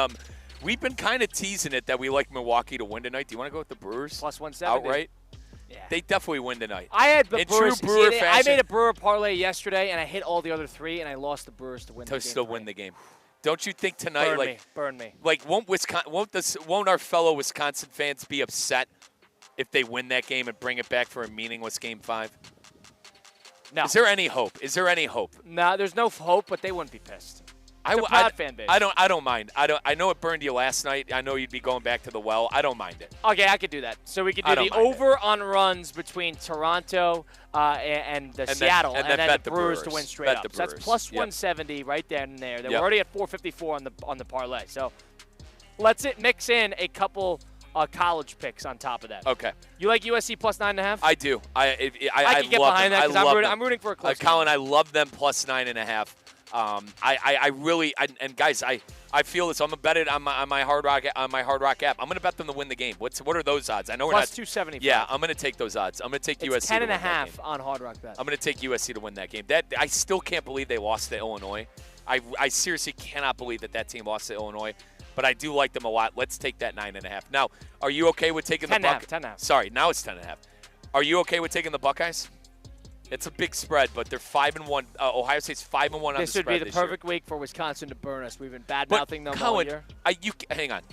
we've been kind of teasing it that we like Milwaukee to win tonight. Do you want to go with the Brewers? Plus 170. Outright? Yeah. They definitely win tonight. I had the In Brewers. true Brewer I fashion, made a Brewer parlay yesterday, and I hit all the other 3, and I lost the Brewers to win the game. to still win the game. Don't you think tonight, Burn me. like won't our fellow Wisconsin fans be upset if they win that game and bring it back for a meaningless Game 5? No. Is there any hope? No, there's no hope, but they wouldn't be pissed. It's a I proud fan base. I don't mind. I know it burned you last night. I know you'd be going back to the well. I don't mind it. Okay, I could do that. So we could I do don't the mind over on runs between Toronto and Seattle, and and then then bet the the Brewers to Brewers. win straight Bet up. the So that's Brewers. plus Yep. 170 right there and there. We're Yep. already at 454 on the parlay. So let's mix in a couple college picks on top of that. Okay. You like USC plus 9.5? I do. I could get love behind them. that because I love them. I'm rooting for a close game. Colin, I love them plus 9.5. I really and guys, I feel this. I'm gonna bet it on my Hard Rock app. I'm gonna bet them to win the game. What are those odds? I know we're plus not 275. Yeah, I'm gonna take those odds. I'm gonna take it's USC. 10 to and a win that half game. on Hard Rock bet. I'm gonna take USC to win that game. That I still can't believe they lost to Illinois. I seriously cannot believe that team lost to Illinois. But I do like them a lot. Let's take that 9.5. Now, are you okay with taking the 10.5, Buckeyes? 10.5. Sorry, now it's 10.5. Are you okay with taking the Buckeyes? It's a big spread, but they're 5-1. Ohio State's 5-1 on the spread This would be the this year. perfect week for Wisconsin to burn us. We've been bad But mouthing them all Colin, year. hang on,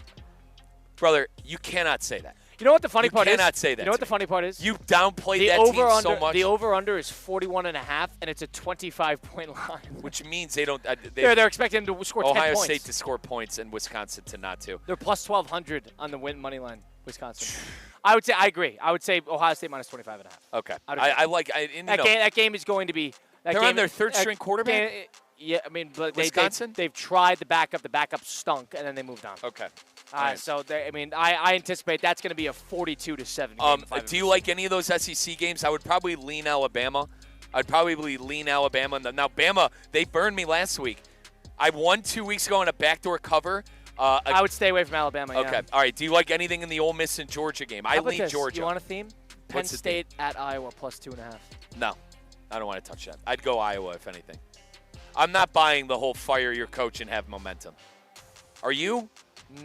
brother. You cannot say that. You know what the funny part is? You cannot say that. You know what to the funny part is? me. You downplayed the that over team under so much, the over under is 41.5, and it's a 25-point line. which means they don't. They're expecting them to score 10 Ohio points. State to score points and Wisconsin to not to. They're plus 1,200 on the win money line. Wisconsin. I agree. I would say Ohio State minus 25.5. Okay, I'd I agree. like. That game is going to be. They're on their third-string quarterback? Yeah, I mean, but Wisconsin? they've tried the backup. The backup stunk, and then they moved on. Okay. Nice. So I anticipate that's going to be a 42-7 game. Do you like any of those SEC games? I would probably lean Alabama. Now, Bama, they burned me last week. I won 2 weeks ago in a backdoor cover. I would stay away from Alabama. Okay. Yeah. All right. Do you like anything in the Ole Miss and Georgia game? How I about lean this? Georgia. You want a theme? Penn What's the State at Iowa plus 2.5. No. I don't want to touch that. I'd go Iowa, if anything. I'm not buying the whole fire your coach and have momentum. Are you?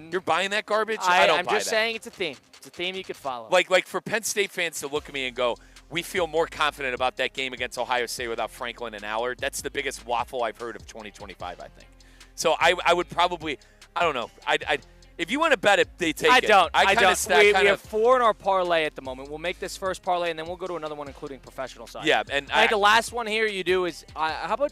You're buying that garbage? I don't I'm buy just that. saying it's a theme. It's a theme you could follow. Like for Penn State fans to look at me and go, we feel more confident about that game against Ohio State without Franklin and Allard. That's the biggest waffle I've heard of 2025, I think. So I would probably, I don't know. If you want to bet it, they take it. I don't. We have 4 in our parlay at the moment. We'll make this first parlay, and then we'll go to another one, including professional side. Yeah, and I think the last one here you do is, how about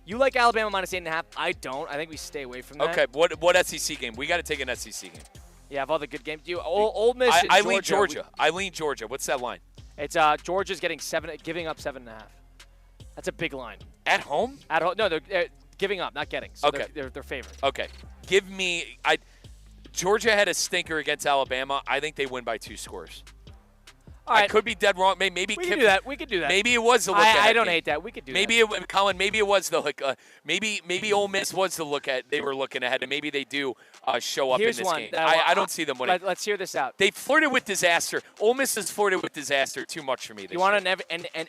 you like Alabama minus 8.5? I don't. I think we stay away from that. Okay, what SEC game? We got to take an SEC game. Yeah, of all the good games. Ole Miss and I Georgia. lean Georgia. I lean Georgia. What's that line? It's Georgia's giving up 7.5. That's a big line. At home? At home? No, they're giving up, not getting. So Okay. they're favored. Okay. Give me Georgia had a stinker against Alabama. I think they win by 2 scores. All right. I could be dead wrong. Maybe we can do that. We could do that. Maybe it was the look ahead. I don't game. hate that. We could do maybe that. Colin, maybe it was the maybe Ole Miss was the look at. They were looking ahead, and maybe they do show up Here's in this one. game. I don't see them winning. Let's hear this out. They flirted with disaster. Ole Miss has flirted with disaster too much for me. You want an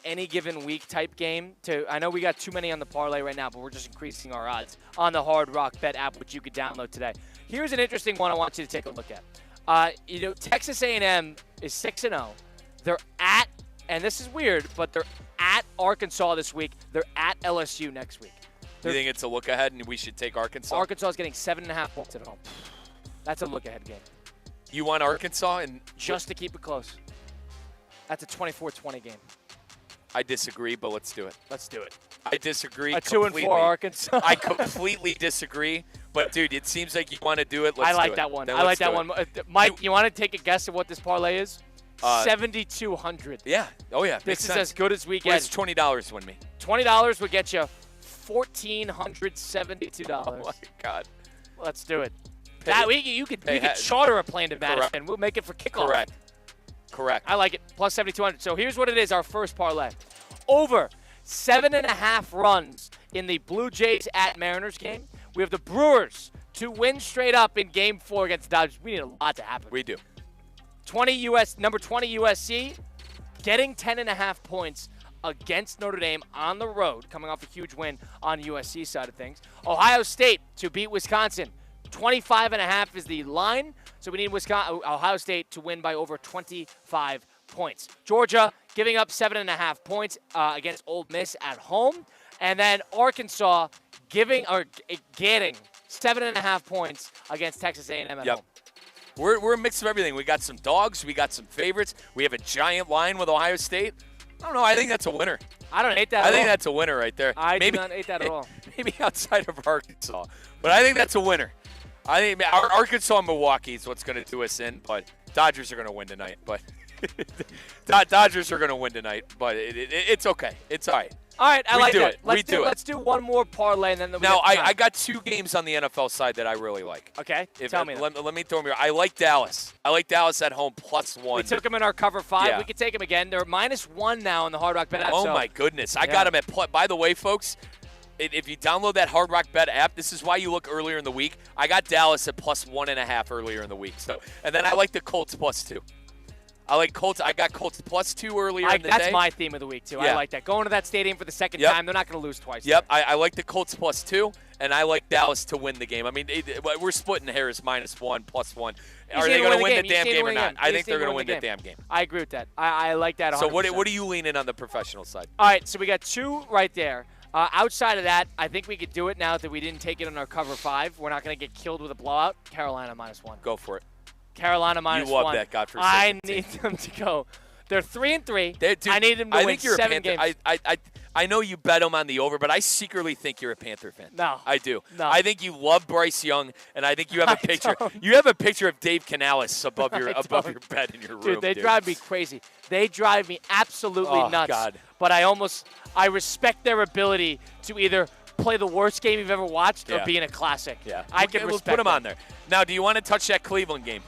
any given week type game? I know we got too many on the parlay right now, but we're just increasing our odds on the Hard Rock Bet app, which you could download today. Here's an interesting one I want you to take a look at. Texas A&M is 6-0. They're at, and this is weird, but they're at Arkansas this week. They're at LSU next week. You think it's a look ahead, and we should take Arkansas? Arkansas is getting 7.5 points at home. That's a look ahead game. You want Arkansas and just to keep it close. That's a 24-20 game. I disagree, but let's do it. Let's do it. I disagree. A 2-4 Arkansas. I completely disagree. But dude, it seems like you want to do it. Let's I like do it. that one. Then I like let's that do one. it. Mike, you want to take a guess at what this parlay is? 7,200. Yeah. Oh yeah. This Makes is sense. as good as we get. Where's $20 win me? $20 would get you $1,472. Oh my God. Let's do it. Pay- You could charter a plane to Madison. Correct. We'll make it for kickoff. Correct. I like it. Plus 7,200. So here's what it is, our first parlay. Over 7.5 runs in the Blue Jays at Mariners game. We have the Brewers to win straight up in Game 4 against the Dodgers. We need a lot to happen. We do. Number 20 USC getting 10.5 points against Notre Dame on the road, coming off a huge win on the USC side of things. Ohio State to beat Wisconsin. 25.5 is the line, so we need Ohio State to win by over 25 points. Georgia giving up 7.5 points against Ole Miss at home, and then Arkansas getting 7.5 points against Texas A&M at home. We're a mix of everything. We got some dogs. We got some favorites. We have a giant line with Ohio State. I don't know. I think that's a winner. I don't hate that at all. I think that's a winner right there. I do not hate that at all. Maybe outside of Arkansas. But I think that's a winner. I think Arkansas and Milwaukee is what's going to do us in, but Dodgers are going to win tonight. But Dodgers are going to win tonight, but it's okay. It's all right. All right, I like that. Let's do one more parlay, and then now I got two games on the NFL side that I really like. Okay, tell me. Let me throw them here. I like Dallas. I like Dallas at home +1. We took them in our cover 5. Yeah. We could take them again. They're -1 now in the Hard Rock Bet app. Oh my goodness! I got them at. By the way, folks, if you download that Hard Rock Bet app, this is why you look earlier in the week. I got Dallas at +1.5 earlier in the week. So, and then I like the Colts +2. I like Colts. I got Colts +2 earlier in the day. That's my theme of the week, too. Yeah. I like that. Going to that stadium for the second time, they're not going to lose twice. Yep, I like the Colts +2, and I like Dallas to win the game. I mean, we're splitting hairs -1, +1. Are they going to win the damn game or not? I think they're going to win the damn game. I agree with that. I like that 100%. So what are you leaning on the professional side? All right, so we got 2 right there. Outside of that, I think we could do it now that we didn't take it on our cover 5. We're not going to get killed with a blowout. Carolina -1. Go for it. Carolina -1. You love that, godforsaken I need them to go. They're 3-3. Dude, I need them to win 7 games. I know you bet them on the over, but I secretly think you're a Panther fan. No. I do. No. I think you love Bryce Young, and I think you have a picture. don't. You have a picture of Dave Canales above your bed in your room. Dude, they drive me crazy. They drive me absolutely nuts. God. But I respect their ability to either play the worst game you've ever watched or be in a classic. Yeah. I can respect put them that. on there. Now, do you want to touch that Cleveland game?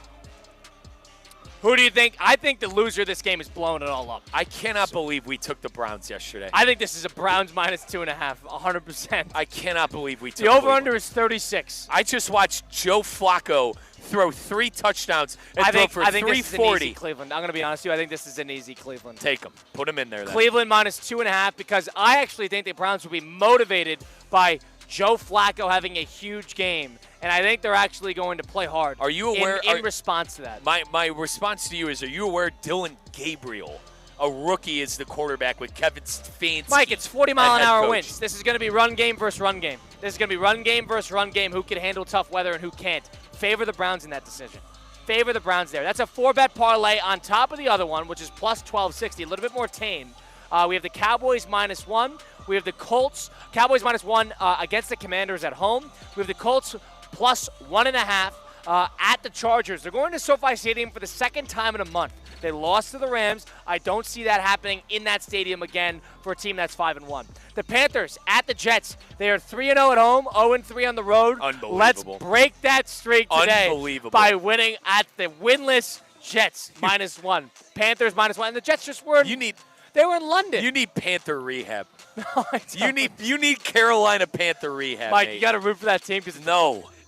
Who do you think? I think the loser of this game is blowing it all up. I cannot believe we took the Browns yesterday. I think this is a Browns -2.5, 100%. I cannot believe we took the over-under is 36. I just watched Joe Flacco throw 3 touchdowns and throw for 340. This is an easy Cleveland. I'm going to be honest with you. I think this is an easy Cleveland. Take them. Put them in there then. Cleveland -2.5 because I actually think the Browns will be motivated by Joe Flacco having a huge game. And I think they're actually going to play hard. Are you aware in response to that? My response to you is: are you aware Dylan Gabriel, a rookie, is the quarterback with Kevin Stefanski? Mike, it's 40-mile-an-hour winds. This is going to be run game versus run game. This is going to be run game versus run game. Who can handle tough weather and who can't? Favor the Browns in that decision. Favor the Browns there. That's a 4-bet parlay on top of the other one, which is plus 1260. A little bit more tame. We have the Cowboys -1. We have the Colts. Cowboys -1 against the Commanders at home. We have the Colts plus 1.5 at the Chargers. They're going to SoFi Stadium for the second time in a month. They lost to the Rams. I don't see that happening in that stadium again for a team that's 5-1. The Panthers at the Jets. They are 3-0 at home, 0-3 on the road. Unbelievable. Let's break that streak today by winning at the winless Jets -1. Panthers -1. And the Jets just were. They were in London. You need Panther rehab. No, I don't. You need Carolina Panther rehab, Mike, mate. you got to root for that team because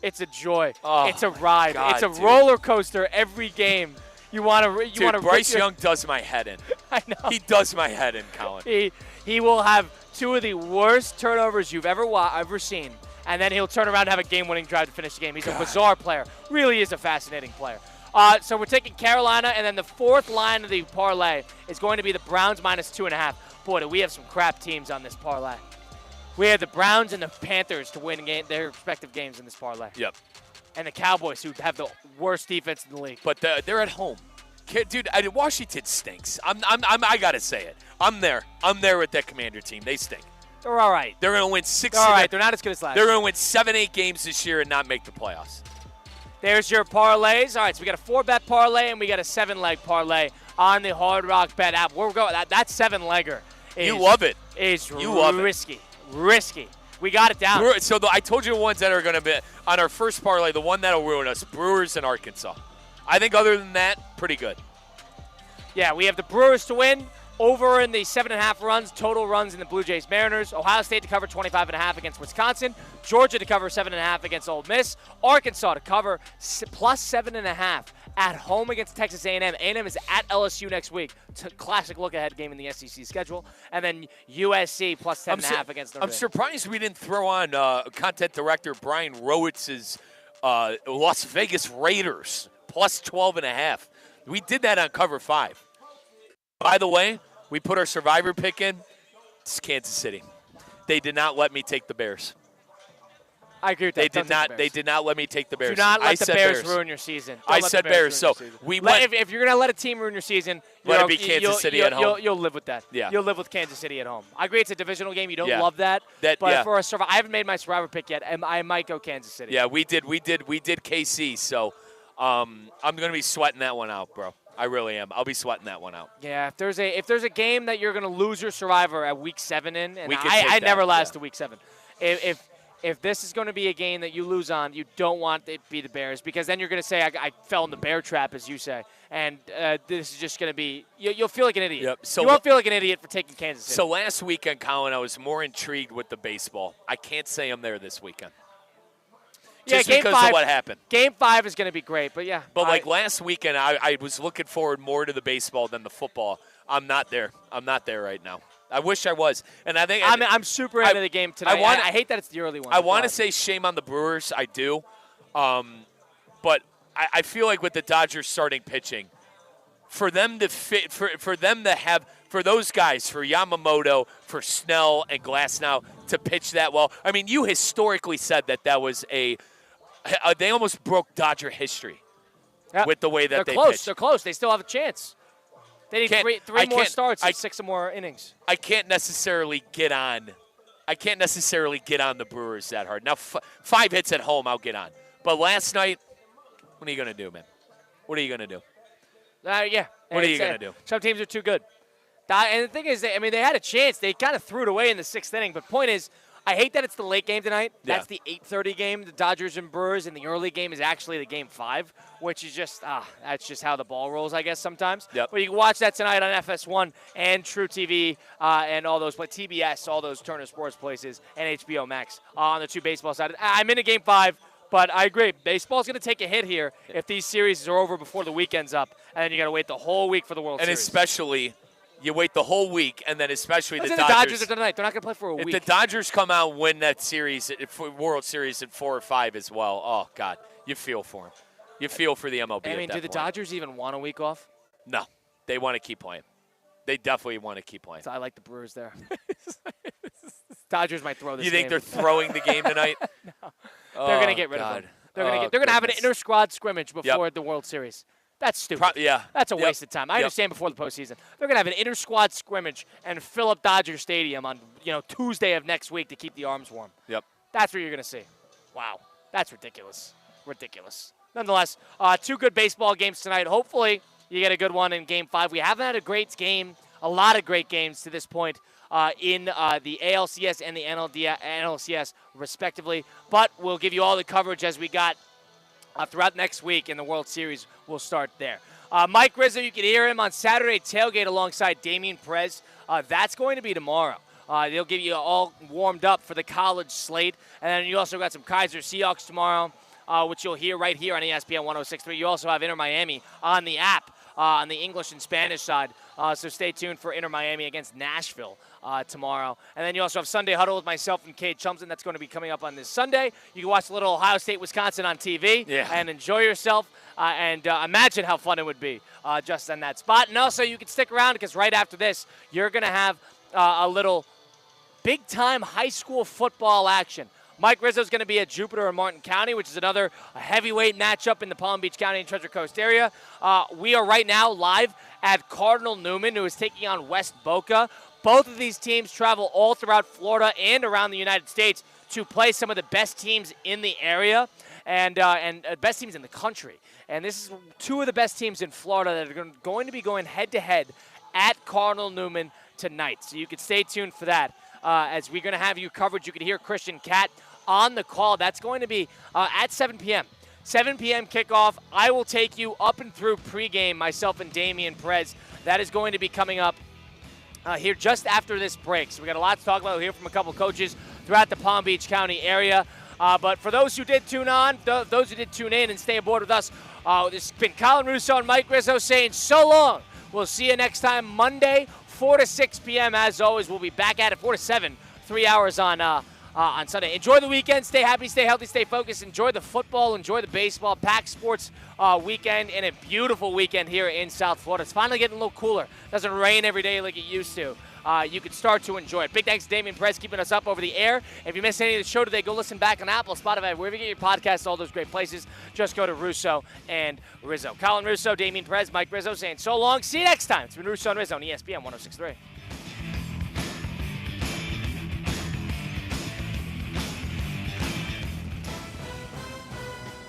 it's a joy. Oh, it's a ride. God, it's a dude. roller coaster every game. You want to. Bryce Young does my head in. I know. He does my head in, Colin. He will have 2 of the worst turnovers you've ever seen, and then he'll turn around and have a game-winning drive to finish the game. He's a bizarre player. Really is a fascinating player. So we're taking Carolina, and then the 4th line of the parlay is going to be the Browns -2.5. Boy, do we have some crap teams on this parlay. We have the Browns and the Panthers to win their respective games in this parlay. Yep. And the Cowboys, who have the worst defense in the league. But they're at home. Dude, Washington stinks. I got to say it. I'm there with that Commander team. They stink. They're all right. They're going to win 6. All right, they're not as good as last year. They're going to win 7-8 games this year and not make the playoffs. There's your parlays. All right, so we got a 4-bet parlay and we got a 7-leg parlay on the Hard Rock Bet app. We're going that 7-legger. You love it. You love risky. Risky. We got it down. So I told you the ones that are going to be on our first parlay, the one that'll ruin us, Brewers and Arkansas. I think other than that, pretty good. Yeah, we have the Brewers to win, Over in the 7.5 runs, total runs in the Blue Jays Mariners. Ohio State to cover 25.5 against Wisconsin. Georgia to cover 7.5 against Ole Miss. Arkansas to cover plus 7.5 at home against Texas A&M. A&M is at LSU next week. Classic look-ahead game in the SEC schedule. And then USC plus 10.5 against Notre Dame. I'm surprised we didn't throw on content director Brian Rowitz's Las Vegas Raiders plus 12.5. We did that on cover 5. By the way, we put our survivor pick in. It's Kansas City. They did not let me take the Bears. I agree with that. They did not let me take the Bears. Do not let the Bears ruin your season. I said Bears. So we went. If you're going to let a team ruin your season, let it be Kansas City at home. You'll live with that. Yeah. You'll live with Kansas City at home. I agree it's a divisional game. You don't Yeah. love that. But for a survivor, I haven't made my survivor pick yet, and I might go Kansas City. Yeah, we did KC. So I'm going to be sweating that one out, bro. I really am. I'll be sweating that one out. Yeah, if there's a game that you're going to lose your survivor at week 7 in, and I that, never last to week 7. If this is going to be a game that you lose on, you don't want it to be the Bears, because then you're going to say, I fell in the bear trap, as you say. And this is just going to be – you'll feel like an idiot. Yep. So you won't feel like an idiot for taking Kansas City. So last weekend, Colin, I was more intrigued with the baseball. I can't say I'm there this weekend. Just because of what happened. Game 5 is going to be great, but yeah. But like last weekend, I was looking forward more to the baseball than the football. I'm not there. I'm not there right now. I wish I was. And I think I'm super into the game tonight. I hate that it's the early one. I want to say shame on the Brewers. I do. But I feel like with the Dodgers starting pitching, for them to fit, for them to have, for those guys, for Yamamoto, for Snell and Glasnow to pitch that well. I mean, you historically said that was they almost broke Dodger history with the way that they pitched. They're close. They still have a chance. They need three more starts and 6 more innings. I can't necessarily get on the Brewers that hard. Now, 5 hits at home, I'll get on. But last night, what are you going to do, man? What are you going to do? Yeah. What are you going to do? Some teams are too good. And the thing is, they had a chance. They kind of threw it away in the 6th inning. But point is, I hate that it's the late game tonight. Yeah. That's the 8:30 game, the Dodgers and Brewers, and the early game is actually the game 5, which is just that's just how the ball rolls, I guess, sometimes. Yep. But you can watch that tonight on FS1 and True TV and all those, but TBS, all those Turner Sports places, and HBO Max on the 2 baseball side. I'm into game 5. But I agree. Baseball's going to take a hit here if these series are over before the weekend's up, and then you got to wait the whole week for the World Series. And especially, you wait the whole week, and then especially the Dodgers are tonight. They're not going to play for a week. If the Dodgers come out and win that series, World Series in 4 or 5 as well, oh, God, you feel for them. You feel for the MLB I mean, at that do the point. Dodgers even want a week off? No. They want to keep playing. They definitely want to keep playing. So I like the Brewers there. Dodgers might throw this You think game. they're throwing the game tonight? No. They're going to get rid of them. They're going to have an inter-squad scrimmage before the World Series. That's stupid. That's a waste of time. I understand before the postseason. They're going to have an inter-squad scrimmage and fill up Dodger Stadium on Tuesday of next week to keep the arms warm. Yep. That's what you're going to see. Wow. That's ridiculous. Ridiculous. Nonetheless, 2 good baseball games tonight. Hopefully you get a good one in Game 5. We haven't had a lot of great games to this point in the ALCS and the NLCS, respectively. But we'll give you all the coverage as we got throughout next week in the World Series. We'll start there. Mike Rizzo, you can hear him on Saturday Tailgate alongside Damian Perez. That's going to be tomorrow. They'll give you all warmed up for the college slate. And then you also got some Kaiser Seahawks tomorrow, which you'll hear right here on ESPN 106.3. You also have Inter Miami on the app on the English and Spanish side. So stay tuned for Inter Miami against Nashville tomorrow. And then you also have Sunday Huddle with myself and Cade Chumson. That's going to be coming up on this Sunday. You can watch a little Ohio State, Wisconsin on TV and enjoy yourself and imagine how fun it would be just on that spot. And also you can stick around because right after this, you're going to have a little big-time high school football action. Mike Rizzo is going to be at Jupiter and Martin County, which is another heavyweight matchup in the Palm Beach County and Treasure Coast area. We are right now live at Cardinal Newman, who is taking on West Boca. Both of these teams travel all throughout Florida and around the United States to play some of the best teams in the area and best teams in the country. And this is 2 of the best teams in Florida that are going to be going head-to-head at Cardinal Newman tonight. So you can stay tuned for that. As we're going to have you covered. You can hear Christian Cat on the call. That's going to be at 7 p.m. 7 p.m. kickoff. I will take you up and through pregame, myself and Damian Perez. That is going to be coming up here just after this break. So we got a lot to talk about. We'll hear from a couple coaches throughout the Palm Beach County area. But for those who did tune on, those who did tune in and stay aboard with us, this has been Colin Russo and Mike Rizzo saying so long. We'll see you next time Monday, 4 to 6 p.m. As always, we'll be back at it 4 to 7, 3 hours on Sunday. Enjoy the weekend. Stay happy, stay healthy, stay focused. Enjoy the football, enjoy the baseball. Packed sports weekend and a beautiful weekend here in South Florida. It's finally getting a little cooler. It doesn't rain every day like it used to. You can start to enjoy it. Big thanks to Damian Perez keeping us up over the air. If you missed any of the show today, go listen back on Apple, Spotify, wherever you get your podcasts, all those great places. Just go to Russo and Rizzo. Colin Russo, Damian Perez, Mike Rizzo saying so long. See you next time. It's been Russo and Rizzo on ESPN 106.3.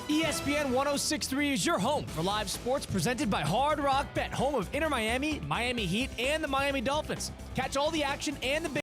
ESPN 106.3 is your home for live sports presented by Hard Rock Bet, home of Inter Miami, Miami Heat, and the Miami Dolphins. Catch all the action and the big